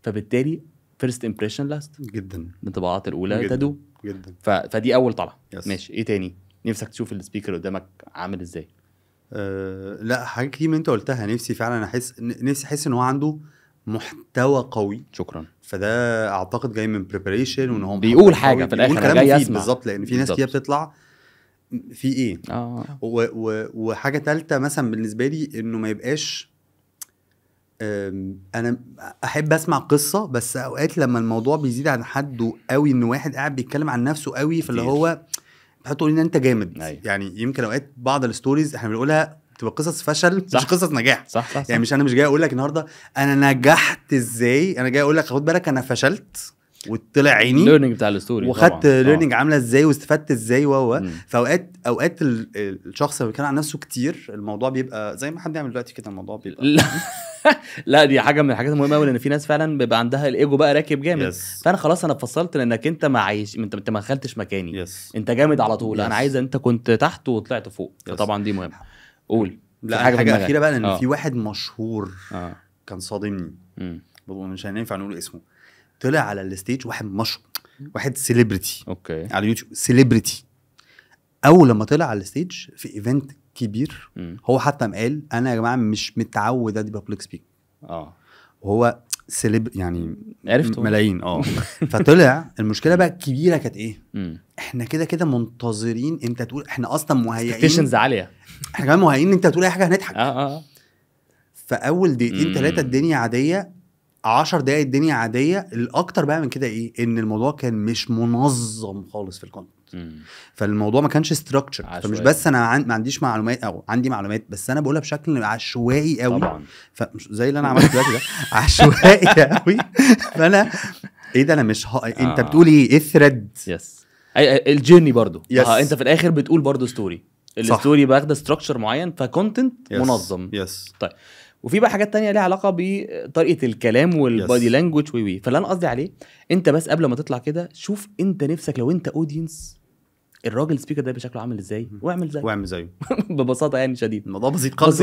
فبالتالي فيرست امبريشن لاست جدا، الانطباعات الاولى تدوم جدا. فدي اول طلعه. Yes. ماشي، ايه تاني نفسك تشوف السبيكر قدامك عامل ازاي؟ لا حاجه كتير من انت قلتها. نفسي فعلا احس ان هو عنده محتوى قوي. شكرا. فده اعتقد جاي من بريباريشن، وان هو بيقول حاجه في الاخر كلام جاي مفيد اسمع بالظبط، لان في ناس كتير بتطلع في ايه. وحاجه ثالثه مثلا بالنسبه لي انه ما يبقاش انا احب اسمع قصه، بس اوقات لما الموضوع بيزيد عن حده قوي، ان واحد قاعد بيتكلم عن نفسه قوي، فاللي هو بتحطوا ان انت جامد. أيوة. يعني يمكن اوقات بعض الستوريز احنا بنقولها تبقى قصص فشل، مش قصص نجاح. صح. يعني مش انا مش جاي اقول لك النهارده انا نجحت ازاي، انا جاي اقول لك خد بالك انا فشلت وطلع عيني، الليرنينج بتاع الستوري، وخدت ليرنينج عامله ازاي واستفدت ازاي. فاوقات الشخص اللي بيتكلم عن نفسه كتير، الموضوع بيبقى زي ما حد يعمل دلوقتي كده، الموضوع بيبقى لا دي حاجه من الحاجات المهمه قوي، لان في ناس فعلا بيبقى عندها الايجو بقى راكب جامد. فانا خلاص انا فصلت لانك انت ما عايش، انت ما دخلتش مكاني. انت جامد على طول. انا عايز انت كنت تحت وطلعت فوق. فطبعا دي مهمه. قول. لا حاجه اخيره بقى، لان في واحد مشهور كان صادمني، مش هينفع نقول اسمه. طلع على الستيج واحد مشهور، واحد سيلبرتي اوكي على يوتيوب، سيلبرتي. اول لما طلع على الستيج في ايفنت كبير، هو حتى قال انا يا جماعه مش متعود ادي بابليك سبيك. وهو يعني عرفته ملايين فطلع. المشكله بقى الكبيره كانت ايه؟ احنا كده منتظرين انت تقول، احنا اصلا مهيئين عاليه، احنا كمان مهيئين انت تقول اي حاجه هنضحك. فاول دقيقتين 3 الدنيا عاديه، 10 دقايق الدنيا عاديه. الاكتر بقى من كده ايه؟ ان الموضوع كان مش منظم خالص في الكونتنت. فالموضوع ما كانش ستراكشر. فمش بس انا ما عنديش معلومات، او عندي معلومات بس انا بقولها بشكل عشوائي قوي طبعا. فمش زي اللي انا عملته دلوقتي ده عشوائي قوي. فانا ايه ده؟ انا مش انت بتقول ايه الثريد؟ الجيرني برضو. انت في الاخر بتقول برضو ستوري. الستوري باخده ستراكشر معين، فكونتنت منظم. طيب وفي بقى حاجات تانية ليها علاقه بطريقه الكلام والبادي لانجويج فاللي انا قصدي عليه، انت بس قبل ما تطلع كده شوف انت نفسك لو انت اودينس، الراجل سبيكر ده بشكله عامل ازاي، واعمل زيه ببساطه يعني شديد. الموضوع بسيط خالص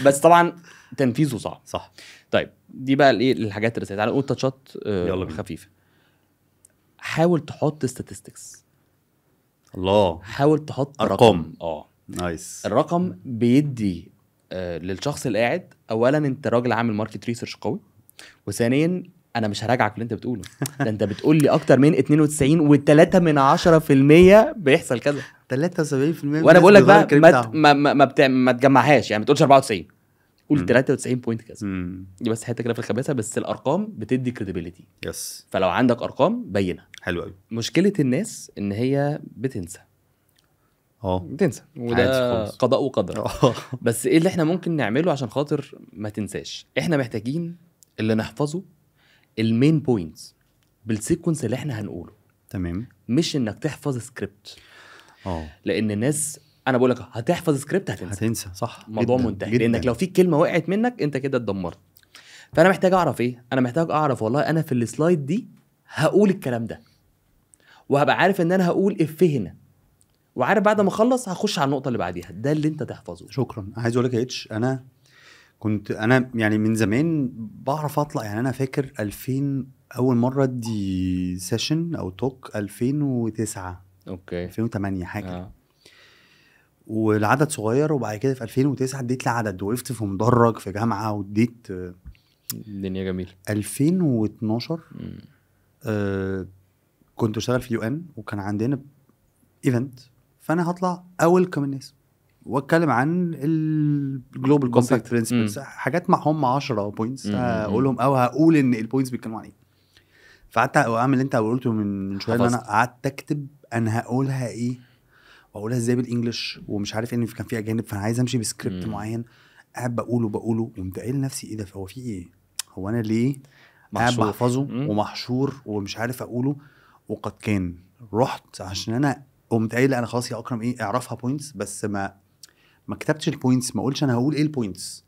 بس طبعا تنفيذه صعب. صح. طيب دي بقى الايه الحاجات اللي تعالى نقول تاتشات خفيفه. حاول تحط statistics. الله. حاول تحط ارقام. نايس. الرقم بيدي للشخص اللي قاعد، اولا انت راجل عامل ماركت ريسيرش قوي، وثانيا انا مش هراجعك اللي انت بتقوله ده انت بتقول لي اكتر من 92 و3% بيحصل كذا 73%. وانا بقول لك بقى ما تجمعهاش، يعني ما تقولش 94، قول 93 بوينت كذا. دي بس حته كده في الخباثه، بس الارقام بتدي كريديبيليتي. فلو عندك ارقام بينها. حلو قوي. مشكله الناس ان هي بتنسى. بتنسى، وده قضاء وقدر. بس ايه اللي احنا ممكن نعمله عشان خاطر ما تنساش؟ احنا محتاجين اللي نحفظه المين بوينتس بالسيكونس اللي احنا هنقوله. تمام. مش انك تحفظ سكريبت. لان الناس انا بقول لك هتحفظ سكريبت هتنسى صح الموضوع جداً منتهي، جداً. لانك لو في كلمه وقعت منك انت كده اتدمرت. فانا محتاج اعرف ايه، انا محتاج اعرف والله انا في السلايد دي هقول الكلام ده، وهبقى عارف ان انا هقول افيه هنا، وعارف بعد ما اخلص هخش على النقطه اللي بعديها. ده اللي انت تحفظه. شكرا. عايز اقول لك يا اتش، انا كنت يعني من زمان بعرف اطلع. يعني انا فاكر 2000 اول مره ادي سيشن او توك 2009 اوكي 2008 حاجه والعدد صغير. وبعد كده في 2009 اديت لعدد، وقفت في مدرج في جامعه واديت. الدنيا جميله. 2012 كنت بشتغل في UN وكان عندنا ايفنت، فانا هطلع اول كم الناس واتكلم عن الجلوبال كومباكت برنسبلز، حاجات معهم 10 بوينتس اقولهم او هقول ان البوينتس بيتكلموا عن ايه. فقعدت اعمل اللي انت قلته من شويه، ان انا قعدت اكتب انا هقولها ايه واقولها ازاي بالانجلش، ومش عارف ان كان في اجانب فانا عايز امشي بسكريبت معين. قاعد بقوله وقمت قايل لنفسي ايه ده، هو في ايه، هو انا ليه قاعد بحفظه ومحشور ومش عارف اقوله. وقد كان رحت عشان انا قمت قايل انا خلاص يا اكرم ايه اعرفها بوينتس، بس ما كتبتش البوينتس، ما قولش انا هقول ايه البوينتس.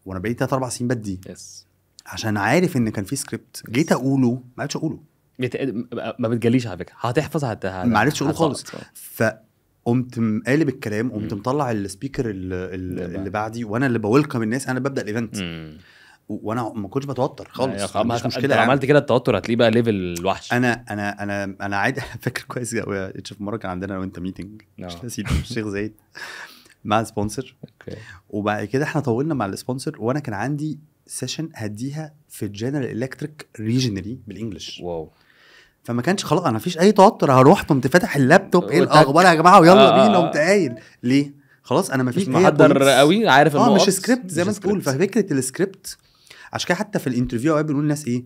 وانا بقيت 3-4 سنين بدي عشان عارف ان كان في سكريبت. جيت اقوله ما عرفتش اقوله، ما بتجليش على فكره، هتحفظ ما عرفتش اقوله خالص. فقمت قالب الكلام، قمت مطلع السبيكر اللي بعدي، وانا اللي بويلكم الناس، انا ببدا الايفنت وانا ما كنتش بتوتر خالص. مش مشكله لو عملت كده التوتر هتلاقيه بقى ليفل الوحش. انا عادي. فاكر كويس قوي اتش، مره كان عندنا انا وانت ميتنج مش نسيت الشيخ زايد مع سبونسر. وبعد كده احنا طولنا مع السبونسر، وانا كان عندي سيشن هديها في الجنرال الكتريك ريجنالي بالانجلش. واو. فما كانش خلاص انا مفيش اي توتر، هروح قمت فاتح اللابتوب ايه الاخبار يا جماعه ويلا بينا، قمت قايل ليه خلاص انا مفيش محضر قوي، عارف النقط مش سكريبت زي ما تقول. ففكره السكريبت عشان كده حتى في الانترفيو قبل بنقول للناس ايه،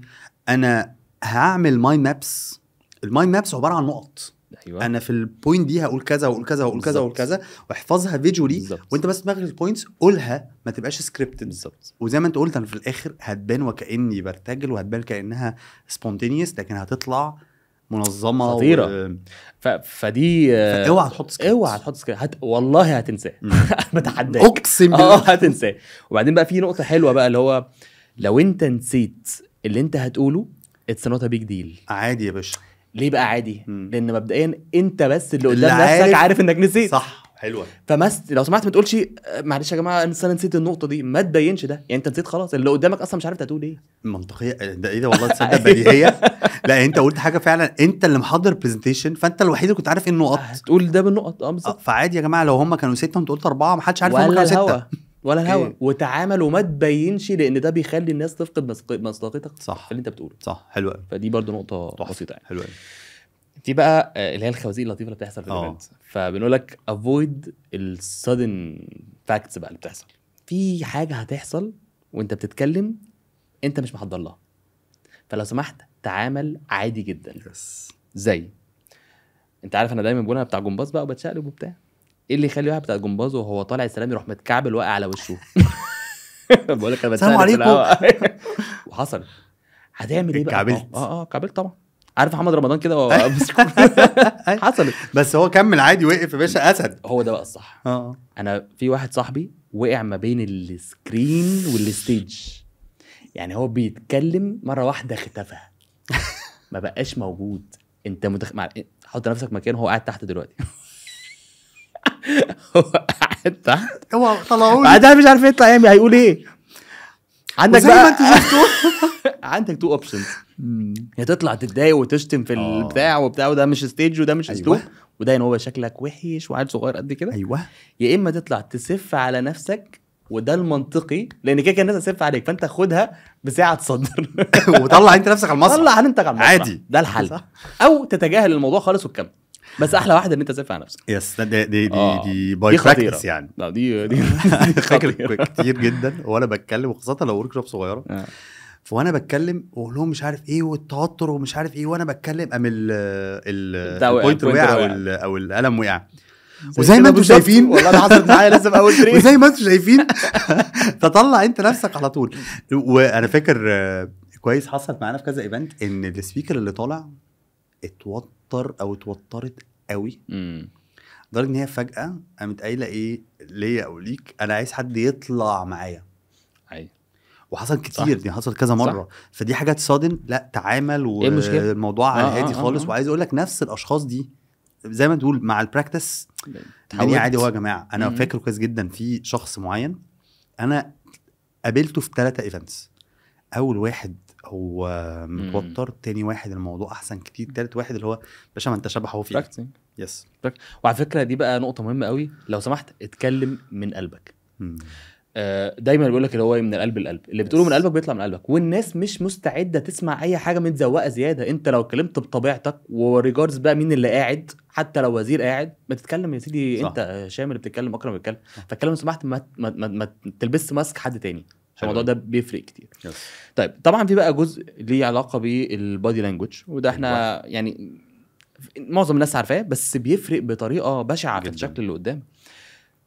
انا هعمل مايند مابس. المايند مابس عباره عن نقط. أيوة. انا في البوينت دي هقول كذا واقول كذا واقول كذا واقول كذا، واحفظها فيجولي، وانت بس دماغك البوينتس قولها، ما تبقاش سكريبتد. بالظبط. وزي ما انت قلت انا في الاخر هتبان وكاني برتجل، وهتبان كانها سبونتينيوس، لكن هتطلع منظمه خطيره. فدي اوعى تحط سكريبت، والله هتنساه. بتحداك اقسم بالله هتنساه. وبعدين بقى في نقطه حلوه بقى، اللي هو لو انت نسيت اللي انت هتقوله اتس نوت ا بيج ديل، عادي يا باشا. ليه بقى عادي؟ لان مبدئيا انت بس اللي قدام نفسك عارف انك نسيت. صح، حلوه. لو سمحت ما تقولش معلش يا جماعه انا نسيت النقطه دي، ما تبينش ده. يعني انت نسيت خلاص، اللي قدامك اصلا مش عارف هتقول ايه. منطقيه ده ايه ده، والله تصدق بديهيه. لا انت قلت حاجه فعلا، انت اللي محضر برزنتيشن، فانت الوحيد اللي كنت عارف ايه النقط، هتقول ده بالنقط. بالظبط. فعادي يا جماعه لو هم كانوا 6 وانت قلت 4 ما حدش عارف هم كانوا 6 ولا الهوا. وتعامل وما تبينش، لان ده بيخلي الناس تفقد مصداقيتك صح في اللي انت بتقوله. صح، حلوه. فدي برضو نقطه بسيطه يعني. حلوه. دي بقى اللي هي الخوازيق اللطيفه اللي بتحصل في الايفنت. فبنقول لك avoid السادن فاكتس بقى اللي بتحصل. في حاجه هتحصل وانت بتتكلم انت مش محضر لها، فلو سمحت تعامل عادي جدا. زي انت عارف انا دايما بقول انا بتاع جمباز بقى وبتشقلب وبتاع، ايه اللي يخلي واحد بتاع جمباز وهو طالع السلام يروح متكعبل واقع على وشه؟ بقول لك انا السلام عليكم. وحصل. هتعمل ايه بقى؟ كعبلت. كعبلت طبعا. عارف محمد رمضان كده حصلت. بس هو كمل عادي، وقف يا باشا اسد. هو ده بقى الصح. انا في واحد صاحبي وقع ما بين السكرين والستيج، يعني هو بيتكلم مره واحده اختفى، ما بقاش موجود. انت حط نفسك مكانه، هو قاعد تحت دلوقتي. هو قاعد تحت، هو طلعوا قاعد مش عارف يطلع يعمل هيقول ايه. عندك زي ما انتوا شفتوا عندك 2 اوبشنز، يا تطلع تتضايق وتشتم في البتاع وبتاع، وده مش ستيج وده مش اسلوب، وده ان هو شكلك وحش وعيل صغير قد كده. يا اما تطلع تسف على نفسك، وده المنطقي، لان كده الناس هتسف عليك، فانت خدها بساعه صدر وطلع انت نفسك على المسرح. طلع انت على المسرح عادي، ده الحل. او تتجاهل الموضوع خالص وتكمل. بس احلى واحده ان انت تسف على نفسك. يس، دي باي براكتس يعني. لا دي فاكر كتير جدا وانا بتكلم، وخاصه لو ورك شوب صغيره. فوانا بتكلم واقول لهم مش عارف ايه والتوتر ومش عارف ايه، وانا بتكلم ام البوينتر وقع او القلم وقع، وزي ما انتم شايفين والله انا حصلت معايا لازم اول تريك. وزي ما انتم شايفين تطلع انت نفسك على طول. وانا فاكر كويس حصلت معانا في كذا ايفنت ان السبيكر اللي طالع اتوترت قوي لدرجه ان هي فجاه قامت قايله ايه ليا او ليك، انا عايز حد يطلع معايا. ايوه وحصل كتير، دي حصلت كذا مره. فدي حاجات صادم، لا تعامل والموضوع على هادي خالص. وعايز اقول لك نفس الاشخاص دي زي ما تقول مع البراكتس الدنيا عادي. هو يا جماعه انا فاكر كويس جدا في شخص معين انا قابلته في 3 ايفنتس. اول واحد هو متوتر، تاني واحد الموضوع احسن كتير، تالت واحد اللي هو باشا ما انت شبح هو فيه. يس. وعلى فكره دي بقى نقطه مهمه قوي، لو سمحت اتكلم من قلبك. دايما بيقول لك اللي هو من القلب للقلب، اللي بتقوله من قلبك بيطلع من قلبك. والناس مش مستعده تسمع اي حاجه متزوقه زياده. انت لو اتكلمت بطبيعتك وريجاردز بقى مين اللي قاعد، حتى لو وزير قاعد ما تتكلم يا سيدي. صح. انت شامل اللي بتتكلم، اكرم بيتكلم، فاتكلم لو سمحت. ما تلبس ماسك حد تاني عشان الموضوع ده بيفرق كتير. طيب طبعا في بقى جزء ليه علاقه بالبادي لانجويج، وده احنا يعني معظم الناس عارفاه، بس بيفرق بطريقه بشعه في الشكل اللي قدام.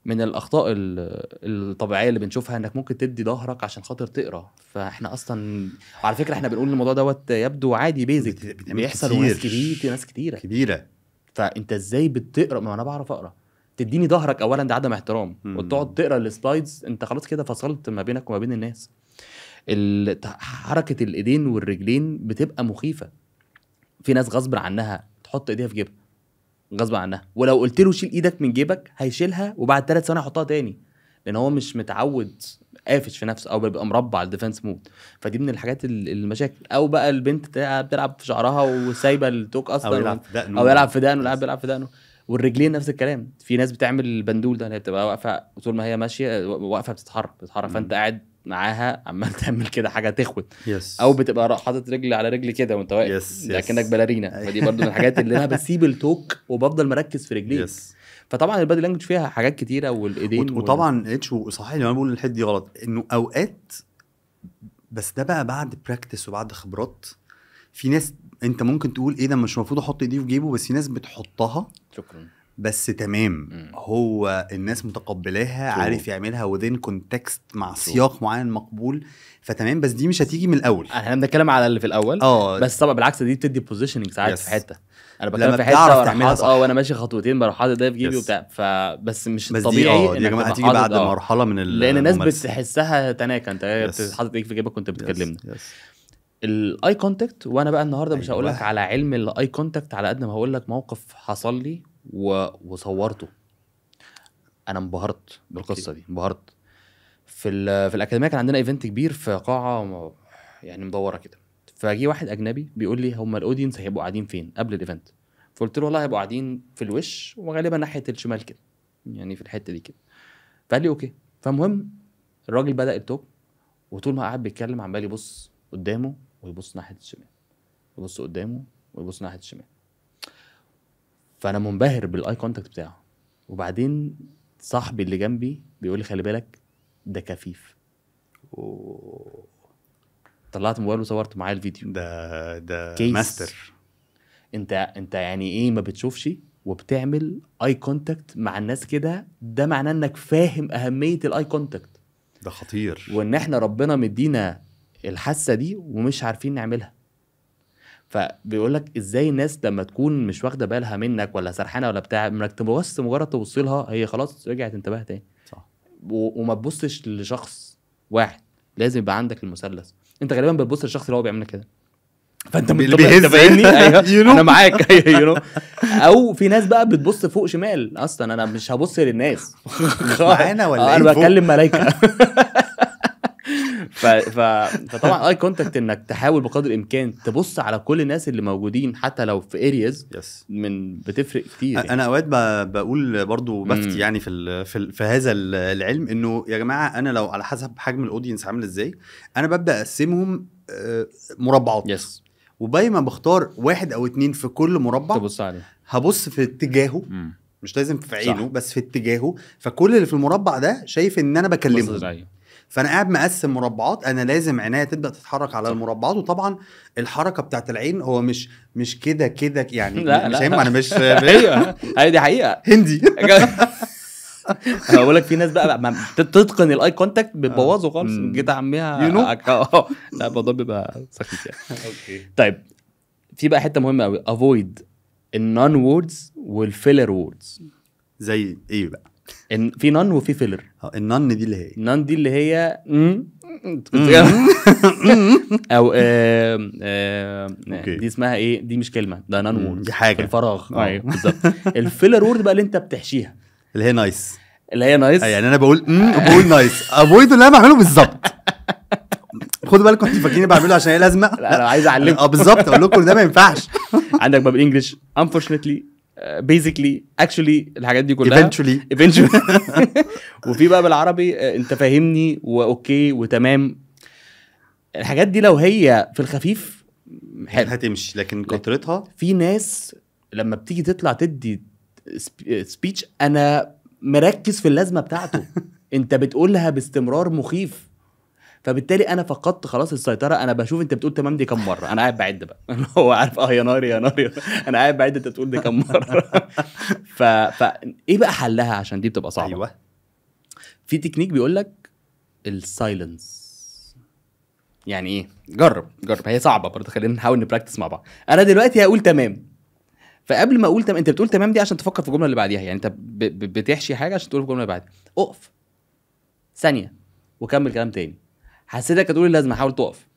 من الاخطاء الطبيعيه اللي بنشوفها انك ممكن تدي ظهرك عشان خاطر تقرا. فاحنا اصلا على فكره احنا بنقول الموضوع دوت يبدو عادي بيزك بيحصل وناس كبيره. فانت ازاي بتقرا؟ ما انا بعرف اقرا. تديني ظهرك اولا ده عدم احترام، وتقعد تقرا السلايدز انت خلاص كده فصلت ما بينك وما بين الناس. حركه الايدين والرجلين بتبقى مخيفه. في ناس غصب عنها تحط ايديها في جيبها غصب عنها، ولو قلت له شيل ايدك من جيبك هيشيلها وبعد 3 ثواني هيحطها تاني، لان هو مش متعود، قافش في نفسه او بيبقى مربع الديفنس مود. فدي من الحاجات المشاكل. او بقى البنت بتلعب في شعرها وسايبه التوك اصلا، او يلعب في دقنه بيلعب في دقنه. والرجلين نفس الكلام. في ناس بتعمل البندول ده اللي بتبقى واقفه طول ما هي ماشيه واقفه بتتحرك فانت قاعد معاها عمال تعمل كده حاجه تخوت. او بتبقى حاطط رجل على رجل كده وانت واقف لكنك باليرينا. فدي برضو من الحاجات اللي انا بسيب التوك وبفضل مركز في رجلي. فطبعا البادي لانجويج فيها حاجات كتيره والايدين وطبعا اتش صحيح لما بقول الحته دي غلط انه اوقات، بس ده بقى بعد براكتس وبعد خبرات. في ناس انت ممكن تقول ايه ده مش المفروض احط ايدي في جيبه، بس في ناس بتحطها شكرا بس تمام. هو الناس متقبلاها، عارف يعملها وذين كونتكست مع سياق معين مقبول، فتمام. بس دي مش هتيجي من الاول. احنا بنتكلم على اللي في الاول بس طبعا بالعكس دي بتدي بوزيشننج ساعات في حته. انا بتكلم في حته وانا وانا ماشي خطوتين بروح حاطط ده في جيبي وبتاع. فبس مش الطبيعي دي يا جماعه هتيجي بعد مرحله من لان الناس بتحسها تناكه. انت حاطط ايدك في جيبك كنت بتكلمنا. الاي كونتاكت. وانا بقى النهارده مش هقول لك على علم الاي كونتاكت على قد ما هقول لك موقف حصل لي وصورته. انا انبهرت بالقصه دي، انبهرت. في الاكاديميه كان عندنا ايفنت كبير في قاعه يعني مدوره كده. فجي واحد اجنبي بيقول لي هم الاودينس هيبقوا قاعدين فين قبل الايفنت؟ فقلت له والله هيبقوا قاعدين في الوش وغالبا ناحيه الشمال كده، يعني في الحته دي كده. فقال لي اوكي. فالمهم الراجل بدا التوك، وطول ما قاعد بيتكلم عمال يبص قدامه ويبص ناحيه الشمال، يبص قدامه ويبص ناحيه الشمال. فانا منبهر بالاي كونتاكت بتاعه. وبعدين صاحبي اللي جنبي بيقول لي خلي بالك ده كفيف. طلعت موبايل وصورت معاه الفيديو. ده كيس. ماستر. انت يعني ايه ما بتشوفش وبتعمل اي كونتاكت مع الناس كده؟ ده معناه انك فاهم اهميه الاي كونتاكت. ده خطير. وان احنا ربنا مدينا الحاسه دي ومش عارفين نعملها. فبيقول لك ازاي الناس لما تكون مش واخده بالها منك ولا سرحانه ولا بتاع، انك تبص مجرد تبص لها هي خلاص رجعت انتباه تاني. صح. وما تبصش لشخص واحد، لازم يبقى عندك المثلث. انت غالبا بتبص للشخص اللي هو بيعمل كده فانت فاهمني. ايوه انا معاك. ايوه او في ناس بقى بتبص فوق شمال. اصلا انا مش هبص للناس معانا ولا انا بكلم ملايكه. فطبعا اي كونتاكت انك تحاول بقدر الامكان تبص على كل الناس اللي موجودين حتى لو في ارياز من بتفرق كتير. يعني انا اوقات بقول برضو بفتي يعني في هذا العلم انه يا جماعه انا لو على حسب حجم الاودينس عامل ازاي انا ببدا اقسمهم مربعات. وبايما بختار 1 أو 2 في كل مربع تبص عليه. هبص في اتجاهه مش لازم في عينه. صح. بس في اتجاهه. فكل اللي في المربع ده شايف ان انا بكلمه. فانا قاعد مقسم مربعات. انا لازم عينيا تبدا تتحرك على المربعات. وطبعا الحركه بتاعت العين هو مش كده يعني لا مش انا مش ايوه دي حقيقه هندي. بقول لك في ناس بقى تتقن الاي كونتاكت بتبوظه خالص. جيت اعميها لا الموضوع بيبقى سخيف يعني. اوكي. طيب في بقى حته مهمه قوي افويد النون ووردز والفيلر ووردز. زي ايه بقى؟ ان في نان وفي فيلر. النن دي اللي هي النان دي اللي هي او دي اسمها ايه؟ دي مش كلمه، ده نان وورد، دي حاجه في الفراغ. ايوه بالظبط. الفيلر وورد بقى اللي انت بتحشيها، اللي هي نايس، اللي هي نايس. يعني انا بقول نايس افويد اللي انا بعمله بالظبط. خدوا بالكم انتوا فاكرين بعمله عشان هي لازمه؟ لا انا عايز اعلمكم. بالظبط، اقول لكم ده ما ينفعش. عندك بقى بالانجلش unfortunately basically actually الحاجات دي كلها eventually وفي بقى بالعربي انت فاهمني واوكي وتمام. الحاجات دي لو هي في الخفيف حلو هتمشي، لكن كترتها في ناس لما بتيجي تطلع تدي سبيتش انا مركز في اللازمه بتاعته انت بتقولها باستمرار مخيف، فبالتالي انا فقدت خلاص السيطره. انا بشوف انت بتقول تمام دي كم مره، انا قاعد بعد بقى هو عارف يا ناري يا ناري، انا قاعد بعد انت بتقول دي كم مره. ايه بقى حلها؟ عشان دي بتبقى صعبه. ايوه، في تكنيك بيقول لك السايلنس. يعني ايه؟ جرب هي صعبه برضه، خلينا نحاول نبراكتس مع بعض. انا دلوقتي هقول تمام، فقبل ما اقول تمام انت بتقول تمام دي عشان تفكر في الجمله اللي بعديها. يعني انت بتحشي حاجه عشان تقول في الجمله اللي بعدها. اقف ثانيه وكمل كلام تاني. حسيتك هتقول لازم احاول تقف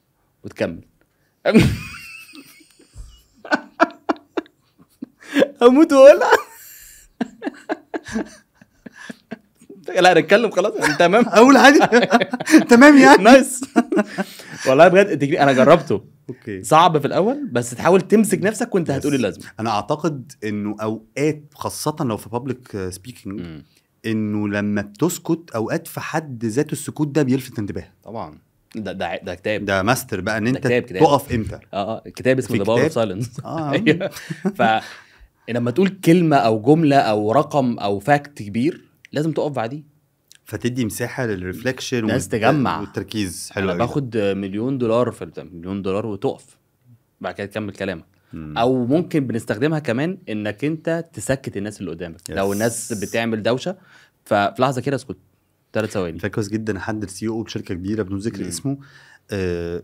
وتكمل. اموت واقولها. لا نتكلم خلاص تمام. اقول عادي تمام يعني نايس. والله بجد انا جربته. اوكي، صعب في الاول بس تحاول تمسك نفسك وانت هتقول اللازمه. انا اعتقد انه اوقات خاصه لو في بابليك سبيكينج انه لما بتسكت اوقات في حد ذات السكوت ده بيلفت انتباه. طبعا ده كتاب، ده ماستر بقى ان انت كتاب. تقف امتى. كتاب اسمه ذا باور اوف سايلنس. ف لما تقول كلمه او جمله او رقم او فاكت كبير لازم تقف بعديه، فتدي مساحه للريفلكشن ناس تجمع والتركيز. حلو انا باخد $1,000,000 في $1,000,000 وتقف بعد كده تكمل كلامك. او ممكن بنستخدمها كمان انك انت تسكت الناس اللي قدامك. لو الناس بتعمل دوشه ففي لحظه كده اسكت 3 ثواني. فاكر كويس جدا حد السي او شركه كبيره بدون ذكر اسمه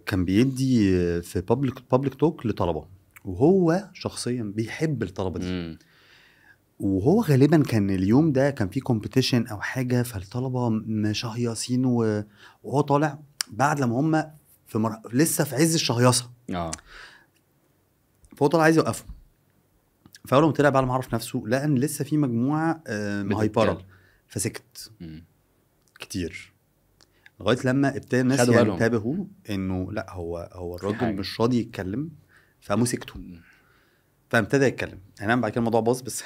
كان بيدي في بابليك توك لطلبه، وهو شخصيا بيحب الطلبه دي. وهو غالبا كان اليوم ده كان فيه كومبيتيشن او حاجه، فالطلبه مشهيصين وهو طالع بعد لما هم في لسه في عز الشهيصه. فهو طالع عايز يوقفه. فاول ما طلع بعد ما عرف نفسه لقى ان لسه في مجموعه مهايبره، فسكت كتير لغايه لما ابتدى الناس ينتبهوا انه لا هو الراجل مش راضي يتكلم، فمسكته فابتدى يتكلم. هنعمل بعد كده الموضوع باظ بس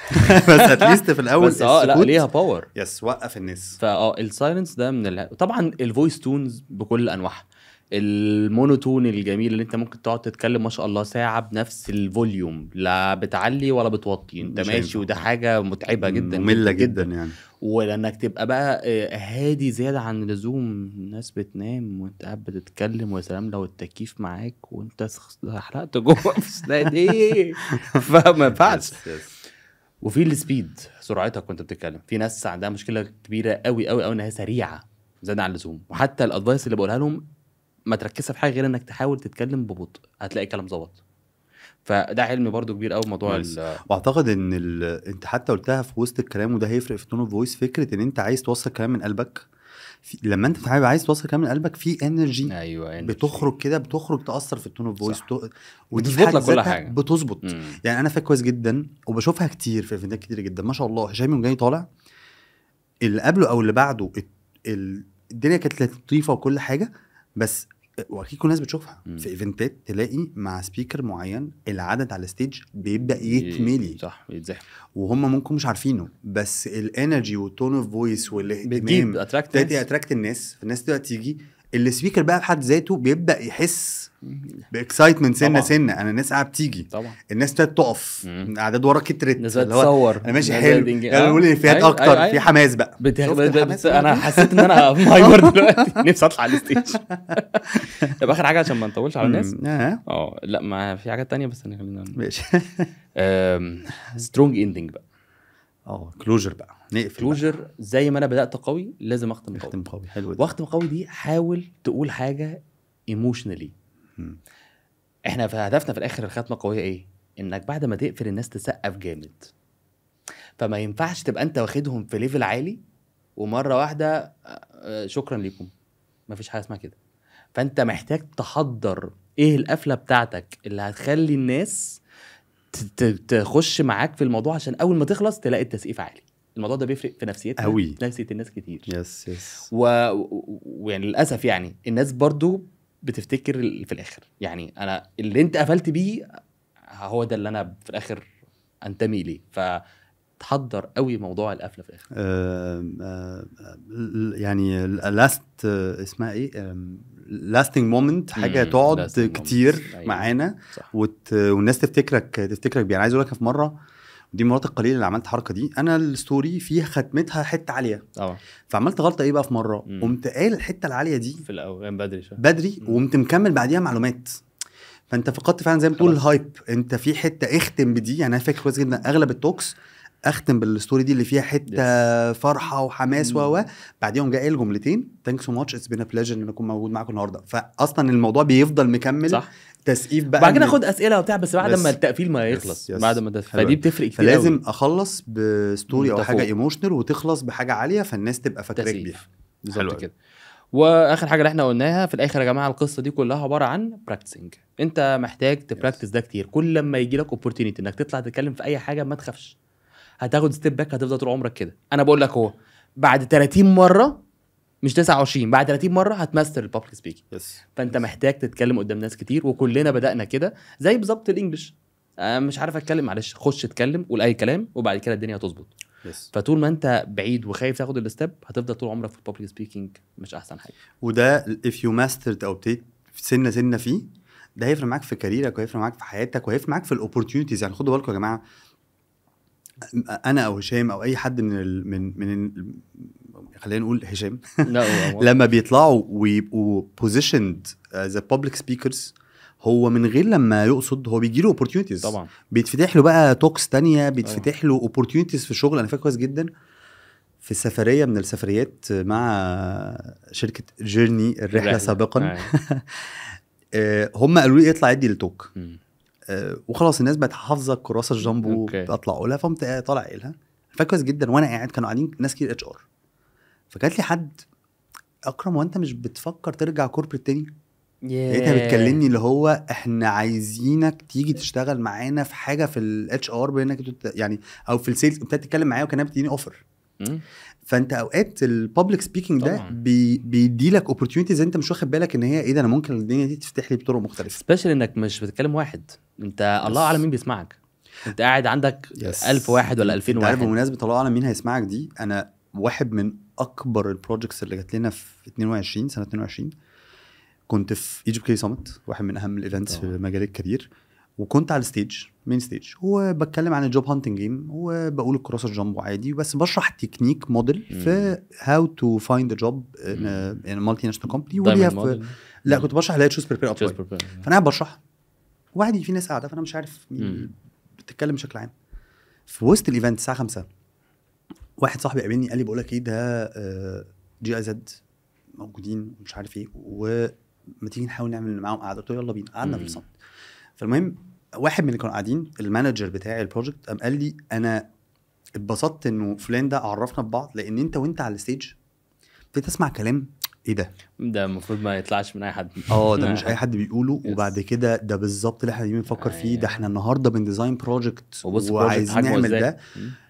اتليست في الاول بس لا ليها باور. وقف الناس. السايلنس ده من طبعا الفويس تونز بكل انواعها. المونوتون الجميل اللي انت ممكن تقعد تتكلم ما شاء الله ساعه بنفس الفوليوم، لا بتعلي ولا بتوطي، انت ماشي، وده حاجه متعبه جدا ممله جدا يعني. ولانك تبقى بقى هادي زياده عن اللزوم، الناس بتنام وانت قاعد بتتكلم، ويا سلام لو التكييف معاك وانت حرقت جوه في ايه فما ينفعش. وفي السبيد، سرعتك وانت بتتكلم. في ناس عندها مشكله كبيره قوي قوي قوي انها سريعه زياده عن اللزوم، وحتى الادفايس اللي بقولها لهم ما تركزش في حاجه غير انك تحاول تتكلم ببطء هتلاقي الكلام ظبط. فده علم برضو كبير قوي موضوع واعتقد ان انت حتى قلتها في وسط الكلام، وده هيفرق في تون اوف فويس. فكره ان انت عايز توصل كلام من قلبك، لما انت عايز توصل كلام من قلبك في انرجي. ايوه بتخرج كده، بتخرج تاثر في التون اوف فويس وتظبط لك كل حاجه. بتظبط. يعني انا فاكر كويس جدا وبشوفها كتير في ايفنتات كتير جدا ما شاء الله. هشام جاي طالع اللي قبله او اللي بعده الدنيا كانت لطيفه وكل حاجه، بس واكيد كل الناس بتشوفها في ايفنتات تلاقي مع سبيكر معين العدد على الستيج بيبدا يتملي، صح، يتزحم، وهم ممكن مش عارفينه، بس الانرجي والتون اوف فويس والاهتمام اتراكت الناس تبقى تيجي. السبيكر بقى بحد ذاته بيبدا يحس باكسايتمنت سنه انا الناس قاعده بتيجي طبعا. الناس ابتدت تقف، اعداد ورا كترت، اللي هو انا ماشي حلو يقول لي فيات اكتر في حماس بقى. انا حسيت ان انا مايور دلوقتي نفسي اطلع على الستيج. طب اخر حاجه عشان ما نطولش على الناس. لا ما في حاجات تانية بس خلينا ماشي. سترونج اندنج بقى. كلوجر بقى، نقفل كلوجر. زي ما انا بدات قوي لازم اختم قوي. حلو. واختم قوي دي حاول تقول حاجه ايموشنالي. احنا في هدفنا في الاخر الختمه قويه ايه؟ انك بعد ما تقفل الناس تسقف جامد. فما ينفعش تبقى انت واخدهم في ليفل عالي ومره واحده شكرا لكم. مفيش حاجه اسمها كده. فانت محتاج تحضر ايه القفله بتاعتك اللي هتخلي الناس تخش معاك في الموضوع، عشان اول ما تخلص تلاقي التسقيف عالي. الموضوع ده بيفرق في نفسيتنا أوي. نفسيه الناس كتير. يس ويعني للاسف يعني الناس برضو بتفتكر في الاخر يعني انا اللي انت قفلت بيه هو ده اللي انا في الاخر انتمي ليه. فتحضر قوي موضوع القفله في الاخر. يعني لاست اسمها ايه، لاستنج مومنت، حاجه تقعد كتير أيوة. معانا صح. والناس تفتكرك بيه. انا عايز اقول لك في مره، ودي مرات القليله اللي عملت الحركه دي، انا الستوري فيها ختمتها حته عاليه فعملت غلطه ايه بقى في مره، قمت قايل الحته العاليه دي في الاول بدري وقمت مكمل بعديها معلومات. فانت فقدت فعلا زي ما تقول الهايب. انت في حته اختم بدي، يعني انا فاكر كويس جدا اغلب التوكس اختم بالستوري دي اللي فيها حته فرحه وحماس بعديهم جاي الجملتين ثانكس سو ماتش اتس بين ا بليجر ان اكون موجود معاكم النهارده. فاصلا الموضوع بيفضل مكمل صح. تسقيف بقى، بعد كده اخد اسئله وبتاع بس بعد ما التقفيل ما يخلص. بعد ما فدي بتفرق كتير. فلازم اخلص بستوري او حاجه ايموشنال وتخلص بحاجه عاليه فالناس تبقى فاكراك بيها. بالظبط كده. واخر حاجه اللي احنا قلناها في الاخر يا جماعه، القصه دي كلها عباره عن براكتسنج. انت محتاج تبراكتس ده كتير. كل لما يجي لك اوبورتونيتي انك تطلع تتكلم في اي حاجه ما تخافش، هتاخد ستيب باك، هتفضل طول عمرك كده. انا بقول لك اهو بعد 30 مره مش 29 بعد 30 مره هتماستر البابليك سبيكينج. فانت محتاج تتكلم قدام ناس كتير، وكلنا بدانا كده زي بالظبط الانجليش. مش عارف اتكلم، معلش خش اتكلم قول اي كلام وبعد كده الدنيا هتظبط. فطول ما انت بعيد وخايف تاخد الستيب هتفضل طول عمرك في البابليك سبيكينج مش احسن حاجه. وده if you mastered او ابتديت سنه فيه، ده هيفرق معاك في كاريرك وهيفرق معاك في حياتك وهيفرق معاك في الاوبورتيونيتيز. يعني خدوا بالكم يا جماعه، انا او هشام او اي حد من خلينا نقول هشام لما بيطلعوا ويبقوا positioned as a public speakers، هو من غير لما يقصد هو بيجي له opportunities طبعا. بيتفتح له بقى توكس تانية، بيتفتح له opportunities في الشغل. انا فاكر كويس جدا في سفريه من السفريات مع شركه جيرني الرحله سابقا هم قالوا لي اطلع ادي التوك وخلاص. الناس بقت حافظه كراسه الجامبو اطلع اقولها، فقمت طالع قايلها. فاكر كويس جدا وانا قاعد كانوا قاعدين ناس كتير HR، فجات لي حد اكرم وانت مش بتفكر ترجع كوربريت تاني؟ لقيتها بتكلمني اللي هو احنا عايزينك تيجي تشتغل معانا في حاجه في الاتش ار بانك يعني او في السيلز. ابتدت تتكلم معايا وكانها بتديني اوفر. فانت اوقات البابليك سبيكينج ده بيدي لك اوبورتيونيتيز انت مش واخد بالك ان هي ايه ده، انا ممكن الدنيا دي تفتح لي بطرق مختلفه. سبيشال انك مش بتتكلم واحد، انت الله اعلم مين بيسمعك. انت قاعد عندك 1000 واحد ولا 2000 واحد. بمناسبه الله اعلم مين هيسمعك دي، انا واحد من اكبر البروجكتس اللي جات لنا في 22 سنه 22 كنت في ايجيبت كي سامت، واحد من اهم الايفنتس في مجال الكارير، وكنت على الستيج مين ستيج وبتكلم عن الجوب هانتنج جيم وبقول الكراسه الجامبو عادي، بس بشرح تكنيك موديل في هاو تو فايند ا جوب ان مالتي ناشونال كومباني. وليها لا كنت بشرح لا تشوز بريبير ابلاي. فانا قاعد بشرح وعادي في ناس قاعده، فانا مش عارف بتتكلم بشكل عام. في وسط الايفنت الساعه 5 واحد صاحبي قابلني قال لي بقول لك ايه ده جي اي زد موجودين ومش عارف ايه وما تيجي نحاول نعمل معاهم قعده. قلت له يلا بينا. قعدنا في الصمت. فالمهم واحد من اللي كانوا قاعدين المانجر بتاعي البروجكت قام قال لي انا اتبسطت انه فلان ده عرفنا ببعض، لان انت على الستيج بتسمع كلام ايه ده المفروض ما يطلعش من اي حد. ده مش اي حد بيقوله. وبعد كده ده بالظبط اللي احنا بنفكر فيه. ده احنا النهارده بنديزاين بروجكت وعايزين نعمل ده.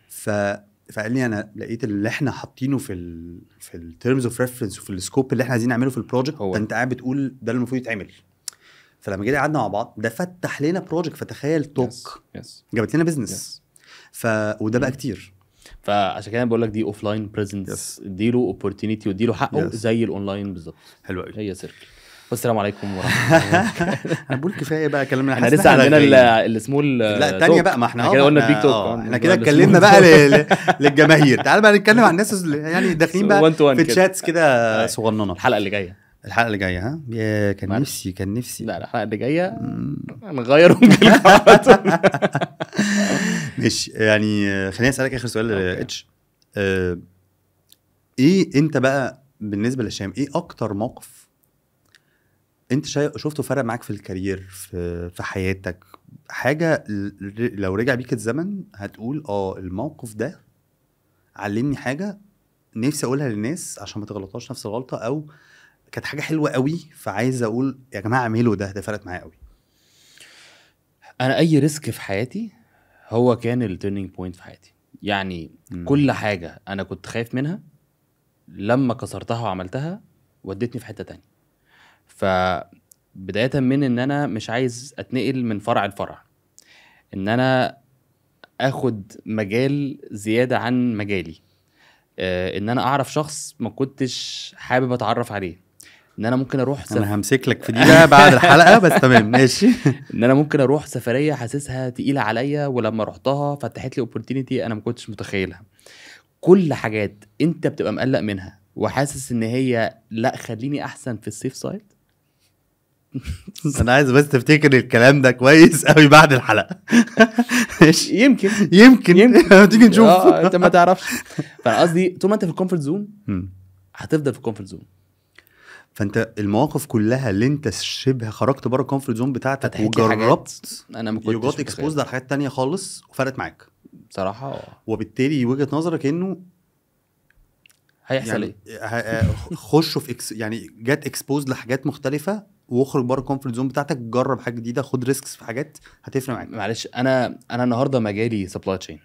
فقال لي انا لقيت اللي احنا حاطينه في التيرمز اوف ريفرنس وفي السكوب اللي احنا عايزين نعمله في البروجكت، انت قاعد بتقول ده اللي المفروض يتعمل. فلما جينا قعدنا مع بعض ده فتح لنا بروجكت. فتخيل توك جابت لنا بزنس. وده بقى كتير. فعشان كده بقول لك دي اوف لاين بريزنس، اديله اوبورتونيتي واديله حقه زي الاونلاين بالظبط. حلو قوي. هي سيركل. والسلام عليكم ورحمه الله. انا بقول كفايه بقى كلامنا. احنا لسه عندنا السمول لا الثانيه بقى. ما احنا كده قلنا بيك توك. احنا كده اتكلمنا بقى للجماهير. تعال بقى نتكلم عن الناس يعني داخلين بقى في تشاتس كده صغننه. الحلقه اللي جايه ها يا كان نفسي لا الحلقه اللي جايه نغير مش يعني. خليني اسالك اخر سؤال اتش. ايه انت بقى بالنسبه للشام ايه اكتر موقف انت شفته فرق معاك في الكارير في حياتك حاجه لو رجع بيك الزمن هتقول الموقف ده علمني حاجه نفسي اقولها للناس عشان ما تغلطهاش نفس الغلطه، او كانت حاجه حلوه قوي فعايز اقول يا جماعه اعملوا ده فرقت معايا قوي؟ انا اي ريسك في حياتي هو كان التيرنينج بوينت في حياتي. يعني كل حاجه انا كنت خايف منها لما كسرتها وعملتها ودتني في حته تانية. فبدايه من ان انا مش عايز اتنقل من فرع لفرع، ان انا اخد مجال زياده عن مجالي، ان انا اعرف شخص ما كنتش حابب اتعرف عليه، ان انا ممكن اروح انا همسك لك في دي بقى بعد الحلقه بس تمام ماشي. ان انا ممكن اروح سفريه حاسسها تقيله عليا، ولما رحتها فتحت لي اوبورتونيتي انا ما كنتش متخيلها. كل حاجات انت بتبقى مقلق منها وحاسس ان هي لا خليني احسن في السيف سايد. انا عايز بس تفتكر الكلام ده كويس قوي بعد الحلقه. ماشي. يمكن تيجي نشوف. انت ما تعرفش. فانا قصدي طول ما انت في الكومفورت زون هتفضل في الكومفورت زون. فانت المواقف كلها اللي انت شبه خرجت بره الكومفورت زون بتاعتك وجربت، انا ما كنتش اكسبوز على حاجات تانية خالص وفرقت معاك بصراحه. وبالتالي وجهة نظرك انه هيحصل يعني خشوا في يعني جات اكسبوز لحاجات مختلفه واخرج بره الكومفورت زون بتاعتك، جرب حاجه جديده، خد ريسكس في حاجات هتفرق معاك. معلش انا النهارده مجالي سبلاي تشين،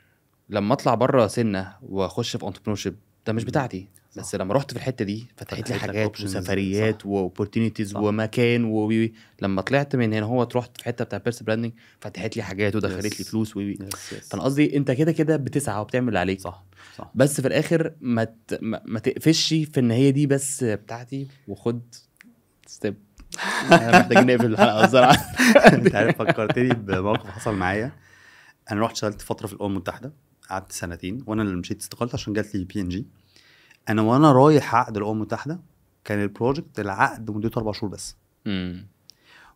لما اطلع بره سنه واخش في انتربرنورشيب ده مش بتاعتي، بس لما رحت في الحته دي فتحت لي حاجات وسفريات واوبورتونيتيز ومكان لما طلعت من هنا هو رحت في حته بتاع بيرس براندنج فتحت لي حاجات ودخلت لي فلوس فانا قصدي انت كده بتسعى وبتعمل اللي عليك. صح. بس في الاخر ما تقفش في ان هي دي بس بتاعتي وخد ستيب. احنا محتاجين نقفل الحلقه بصراحه. انت عارف فكرتني بموقف حصل معايا. انا رحت اشتغلت فتره في الامم المتحده، قعدت 2 سنين وانا اللي مشيت استقلت عشان جات لي PNG. انا وانا رايح عقد الامم المتحده كان البروجكت العقد مدته 4 شهور بس.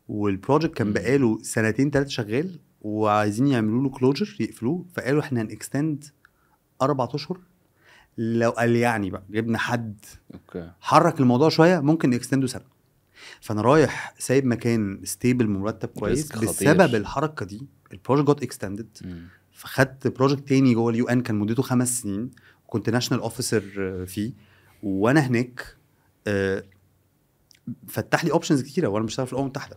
والبروجكت كان بقاله 2-3 شغال وعايزين يعملوا له كلوجر يقفلوه، فقالوا احنا هنكستند 4 اشهر. لو قال يعني بقى جبنا حد حرك الموضوع شويه ممكن نكستنده سنه. فانا رايح سايب مكان ستيبل مرتب كويس، بسبب الحركه دي البروجكت جوت اكستندد. فخدت بروجكت تاني جوه الUN كان مدته 5 سنين وكنت ناشونال اوفيسر فيه، وانا هناك فتح لي اوبشنز كتيره وانا بشتغل في الامم المتحده،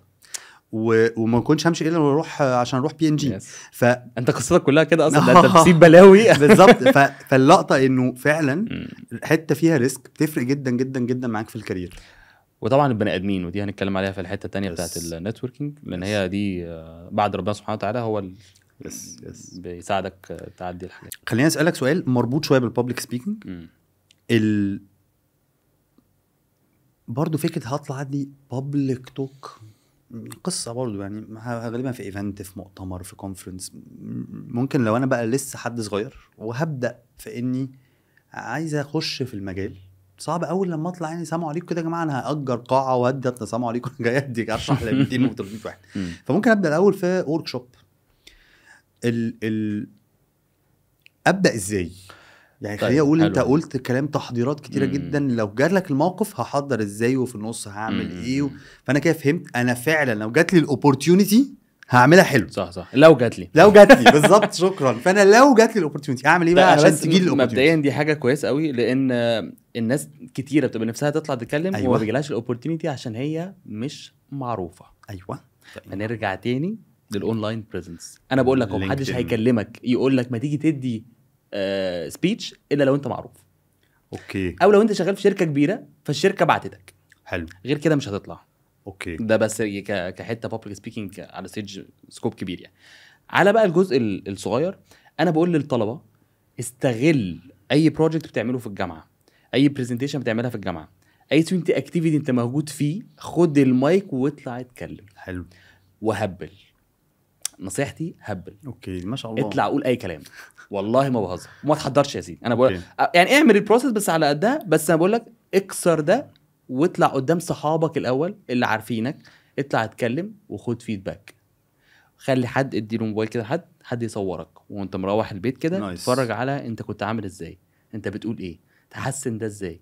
وما كنتش همشي الا اروح عشان اروح PNG. فانت قصتك كلها كده اصلا، ده انت بتسيب بلاوي. بالظبط. فاللقطه انه فعلا حته فيها ريسك بتفرق جدا جدا جدا معاك في الكارير. وطبعا البني ادمين، ودي هنتكلم عليها في الحته الثانيه بتاعت النتوركينج، لان هي دي بعد ربنا سبحانه وتعالى هو بيساعدك تعدي الحاجات. خليني اسالك سؤال مربوط شويه بالبابليك سبيكينج. برضو فكره هطلع عندي بابليك توك قصه برضو، يعني غالبا في ايفنت، في مؤتمر، في كونفرنس. ممكن لو انا بقى لسه حد صغير وهبدا في اني عايز اخش في المجال، صعب اول لما اطلع يعني سلام عليكم كده يا جماعه انا هاجر قاعه وادي السلام عليكم جاي اديك اشرح ل 200 و 300 واحد. فممكن ابدا الاول في ورك شوب. ابدا ازاي يعني؟ خليني اقول انت قلت كلام تحضيرات كتيره جدا، لو جالك الموقف هحضر ازاي وفي النص هعمل ايه فانا كده فهمت. انا فعلا لو جات لي الاوبورتيونيتي هعملها حلو. صح لو جات لي بالظبط. شكرا. فانا لو جات لي الاوبورتيونيتي هعمل ايه بقى عشان تجي لي الاوبورتيونيتي؟ مبدئيا دي حاجه كويسه قوي، لان الناس كتيره بتبقى نفسها تطلع تتكلم وما بيجيلهاش الاوبورتيونيتي عشان هي مش معروفه. هنرجع تاني للاونلاين بريزنس. انا بقول لك محدش هيكلمك يقول لك ما تيجي تدي سبيتش الا لو انت معروف. اوكي. او لو انت شغال في شركه كبيره فالشركه بعتتك. حلو. غير كده مش هتطلع. اوكي. ده بس كحته بابليك سبيكينج على ستيج سكوب كبير يعني. على بقى الجزء الصغير، انا بقول للطلبه استغل اي بروجكت بتعمله في الجامعه، اي برزنتيشن بتعملها في الجامعه، اي ستودنت اكتيفيتي انت موجود فيه، خد المايك واطلع اتكلم. حلو. وهبل. نصيحتي هبل. اوكي ما شاء الله. اطلع قول اي كلام، والله ما بهزر. وما تحضرش يا سيدي. انا بقول يعني اعمل البروسيس بس على قدها، بس انا بقول لك اكسر ده واطلع قدام صحابك الاول اللي عارفينك، اطلع اتكلم وخد فيدباك. خلي حد اديله موبايل كده، حد يصورك وانت مروح البيت كده، تتفرج على انت كنت عامل ازاي، انت بتقول ايه، تحسن ده ازاي.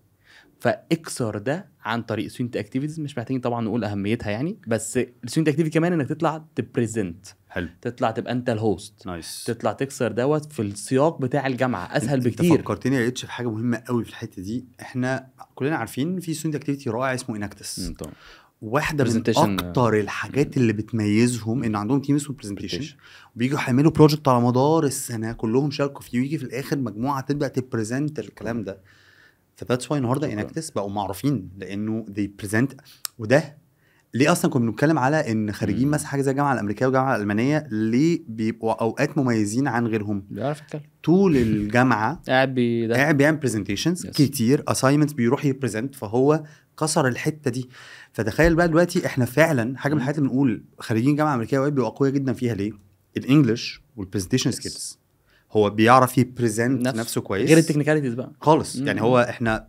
فاكسر ده عن طريق ستودنت اكتيفيتيز. مش محتاجين طبعا نقول اهميتها يعني، بس الستودنت اكتيفيتي كمان انك تطلع تبريزنت، حلو، تطلع تبقى انت الهوست، نايس. تطلع تكسر دوت في السياق بتاع الجامعه، اسهل انت بكتير. فكرتني يا اتش في حاجه مهمه قوي في الحته دي. احنا كلنا عارفين في ستودنت اكتيفيتي رائع اسمه اناكتس. طبعا واحده من Presentation. اكتر الحاجات اللي بتميزهم ان عندهم تيم اسمه برزنتيشن، وبييجوا يعملوا بروجكت على مدار السنه كلهم شاركوا فيه، ويجي في الاخر مجموعه تبدا تبريزنت الكلام ده. فذاتس واي النهارده اناكتس بقوا معروفين لانه they present. وده ليه اصلا كنا بنتكلم على ان خريجين مثلا حاجه زي الجامعه الامريكيه والجامعه الالمانيه ليه بيبقوا اوقات مميزين عن غيرهم؟ بيعرف يتكلم طول الجامعه قاعد بيعمل برزنتيشنز كتير، اساينمنتس بيروح يبريزنت، فهو كسر الحته دي. فتخيل بقى دلوقتي احنا فعلا حاجه من الحاجات اللي بنقول خريجين جامعه امريكيه بيبقوا اقوياء جدا فيها. ليه؟ الانجليش والبرزنتيشن سكيلز. هو بيعرف يبريزنت نفسه كويس غير التكنيكاليتيز بقى خالص. يعني هو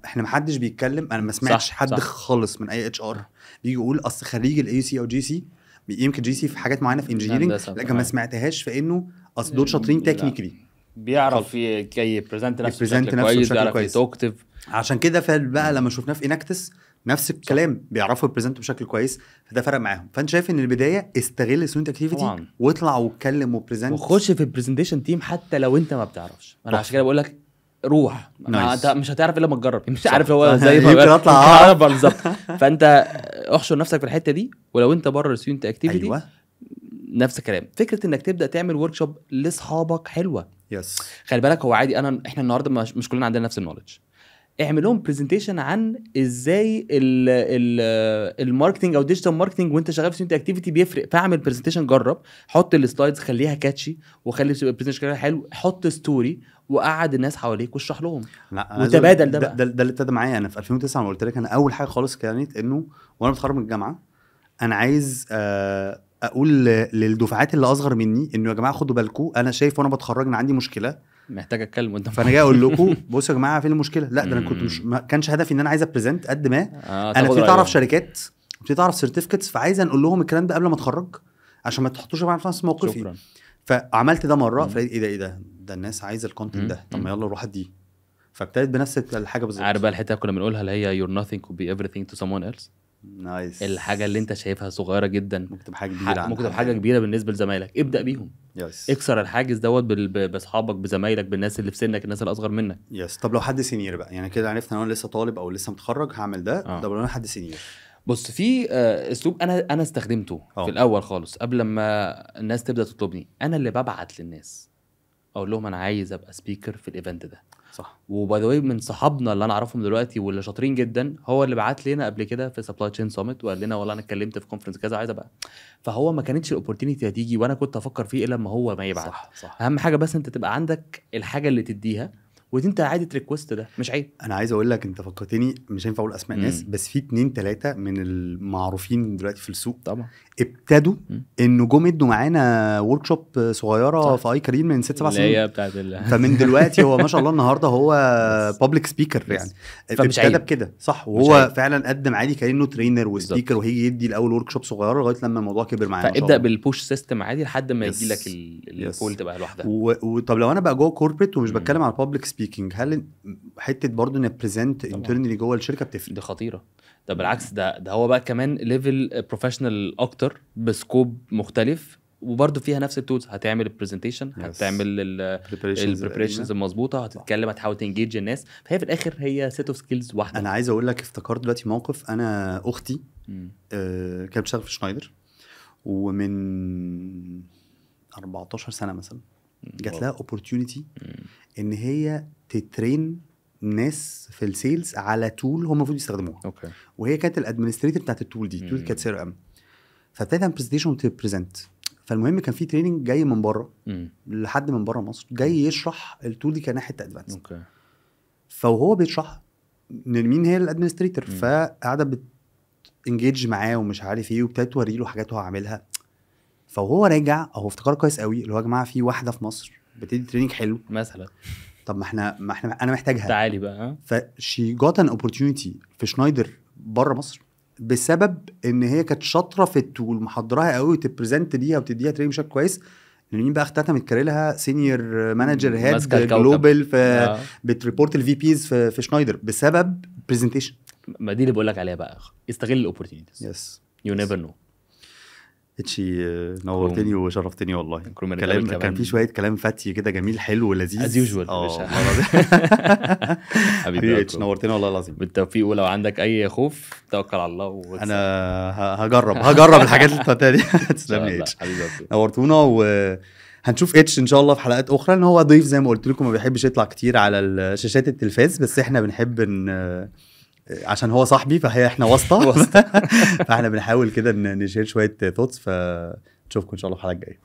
احنا محدش بيتكلم، انا ما سمعتش حد صح. خالص من اي اتش ار بيجي يقول اصل خريج الاي سي او جي سي، يمكن جي سي في حاجات معينه في انجينيرنج، لكن ما سمعتهاش في انه اصل دول شاطرين تكنيكلي، بيعرف يبريزنت نفسه بشكل كويس، بيعرف يتوكتيف. عشان كده بقى لما شفناه في اناكتس نفس الكلام، بيعرفوا يبريزنتوا بشكل كويس، فده فرق معاهم. فانت شايف ان البدايه استغل الستودنت اكتيفيتي واطلع واتكلم وبريزنت وخش في البرزنتيشن تيم حتى لو انت ما بتعرفش. انا عشان كده بقول لك روح، انت مش هتعرف الا لما تجرب، مش عارف هو زي ما اطلع بالظبط. فانت احشر نفسك في الحته دي. ولو انت بره الستودنت اكتيفيتي أيوة. نفس الكلام. فكره انك تبدا تعمل ورك شوب لاصحابك حلوه. يس خلي بالك هو عادي، احنا النهارده مش كلنا عندنا نفس النولج. اعمل لهم برزنتيشن عن ازاي الماركتنج او ديجيتال ماركتنج وانت شغال في ستودنت اكتيفيتي بيفرق. فاعمل برزنتيشن، جرب، حط السلايدز، خليها كاتشي، وخلي البرزنتيشن حلو، حط ستوري وقعد الناس حواليك واشرح لهم وتبادل. ده اللي ابتدى معايا انا في 2009. قلت لك انا اول حاجه خالص كانت انه وانا بتخرج من الجامعه انا عايز اقول للدفعات اللي اصغر مني انه يا جماعه خدوا بالكم، انا شايف وانا بتخرج ان عندي مشكله محتاج اتكلم قدام. فانا جاي اقول لكم بصوا يا جماعه فين المشكله. لا ده انا كنت ما كانش هدفي ان انا عايز ابريزنت قد ما انا ابتديت اعرف شركات، ابتديت اعرف سيرتيفيكتس، فعايز انقل لهم الكلام ده قبل ما اتخرج عشان ما تحطوش معايا في نفس موقفي. فعملت ده مره، فلقيت ايه ده الناس عايزه الكونتنت ده، طب ما يلا نروح اديه. فابتديت بنفس الحاجه بالظبط. عارف بقى الحته كنا بنقولها اللي هي you're nothing could be everything to someone else. نايس. الحاجه اللي انت شايفها صغيره جدا ممكن تبقى حاجه كبيره، ممكن تبقى حاجه كبيره بالنسبه لزمايلك. ابدا بيهم. يس. اكسر الحاجز دوت باصحابك، بزمايلك، بالناس اللي في سنك، الناس اللي اصغر منك. يس. طب لو حد سينيور بقى، يعني كده عرفنا ان انا لسه طالب او لسه متخرج هعمل ده. طب لو انا حد سينيور، بص في اسلوب انا استخدمته في الاول خالص قبل ما الناس تبدا تطلبني. انا اللي ببعت للناس اقول لهم انا عايز ابقى سبيكر في الايفنت ده. صح. وباي ذا واي من صحابنا اللي انا اعرفهم دلوقتي واللي شاطرين جدا هو اللي بعت لنا قبل كده في سبلاي تشين سامت وقال لنا والله انا اتكلمت في كونفرنس كذا عايز ابقى. فهو ما كانتش الاوبورتونيتي هتيجي وانا كنت افكر فيه الا لما هو ما يبعت. صح. اهم حاجه بس انت تبقى عندك الحاجه اللي تديها وانت عادي تريكوست، ده مش عيب. انا عايز اقول لك انت فكرتني، مش هينفع اقول اسماء ناس، بس في 2-3 من المعروفين دلوقتي في السوق طبعا ابتدوا انه جم ادوا معانا ورك شوب صغيره في اي كارير من 6-7 سنين فمن دلوقتي هو ما شاء الله النهارده هو بابليك سبيكر يعني ابتدى بكده. صح. وهو فعلا قدم عادي كانه ترينر وسبيكر وهيجي يدي الاول ورك شوب صغيره لغايه لما الموضوع كبر معانا. فابدا بالبوش سيستم عادي لحد ما يجي لك البول تبقى لوحدها. وطب لو انا بقى جوه كوربريت ومش بتكلم على بابليك سبيكينج، هل حته برضو ان بريزنت انترنالي جوه الشركه بتفرق؟ دي خطيره. ده بالعكس، ده هو بقى كمان ليفل بروفيشنال اكتر بسكوب مختلف، وبرده فيها نفس التولز. هتعمل البرزنتيشن، هتعمل البريبريشنز المظبوطه، هتتكلم، هتحاول تنجيج الناس. فهي في الاخر هي سيت اوف سكيلز واحده. انا عايز اقول لك افتكرت دلوقتي موقف. انا اختي كانت بتشتغل في شنايدر، ومن 14 سنه مثلا جات لها اوبورتيونيتي ان هي تترين ناس في السيلز على تول هم المفروض يستخدموها. وهي كانت الادمنستريتور بتاعت التول دي. التول كانت سير ام. فابتدت برزنتيشن وتبريزنت. فالمهم كان في تريننج جاي من بره لحد من بره مصر جاي يشرح التول دي كناحيه ادفانس. فهو بيشرح مين هي الادمنستريتور، فقاعده بتنجيج معاه ومش عارف ايه، وابتدت توري له حاجات هو عاملها. فهو راجع هو افتكر كويس قوي اللي هو يا جماعه في واحده في مصر بتدي تريننج حلو مثلا، طب ما احنا انا محتاجها، تعالي بقى. فشي جات ان اوبورتيونيتي في شنايدر بره مصر بسبب ان هي كانت شاطره في التول، محضراها قوي وتبريزنت ليها وتديها تريننج بشكل كويس. مين بقى اختتمت كاريرها سينيور مانجر هيد جلوبال، بتريبورت الفي بيز في شنايدر بسبب برزنتيشن. ما دي اللي بقول لك عليها بقى، استغل الاوبورتيونيتيز. يس يو نيفر نو. اتشي نورتني وشرفتني والله. كلام كان في شويه كلام فتي كده جميل حلو ولذيذ از يوجوال. حبيبي اتش نورتني والله العظيم. بالتوفيق، ولو عندك اي خوف توكل على الله انا هجرب الحاجات اللي بتاعتها دي. تسلم لي اتش، نورتونا. وهنشوف اتش ان شاء الله في حلقات اخرى، ان هو ضيف زي ما قلت لكم ما بيحبش يطلع كتير على شاشات التلفاز، بس احنا بنحب ان عشان هو صاحبي احنا واسطه. فاحنا بنحاول كده نشير شويه ثوتس. فنشوفكم ان شاء الله في الحلقه الجايه.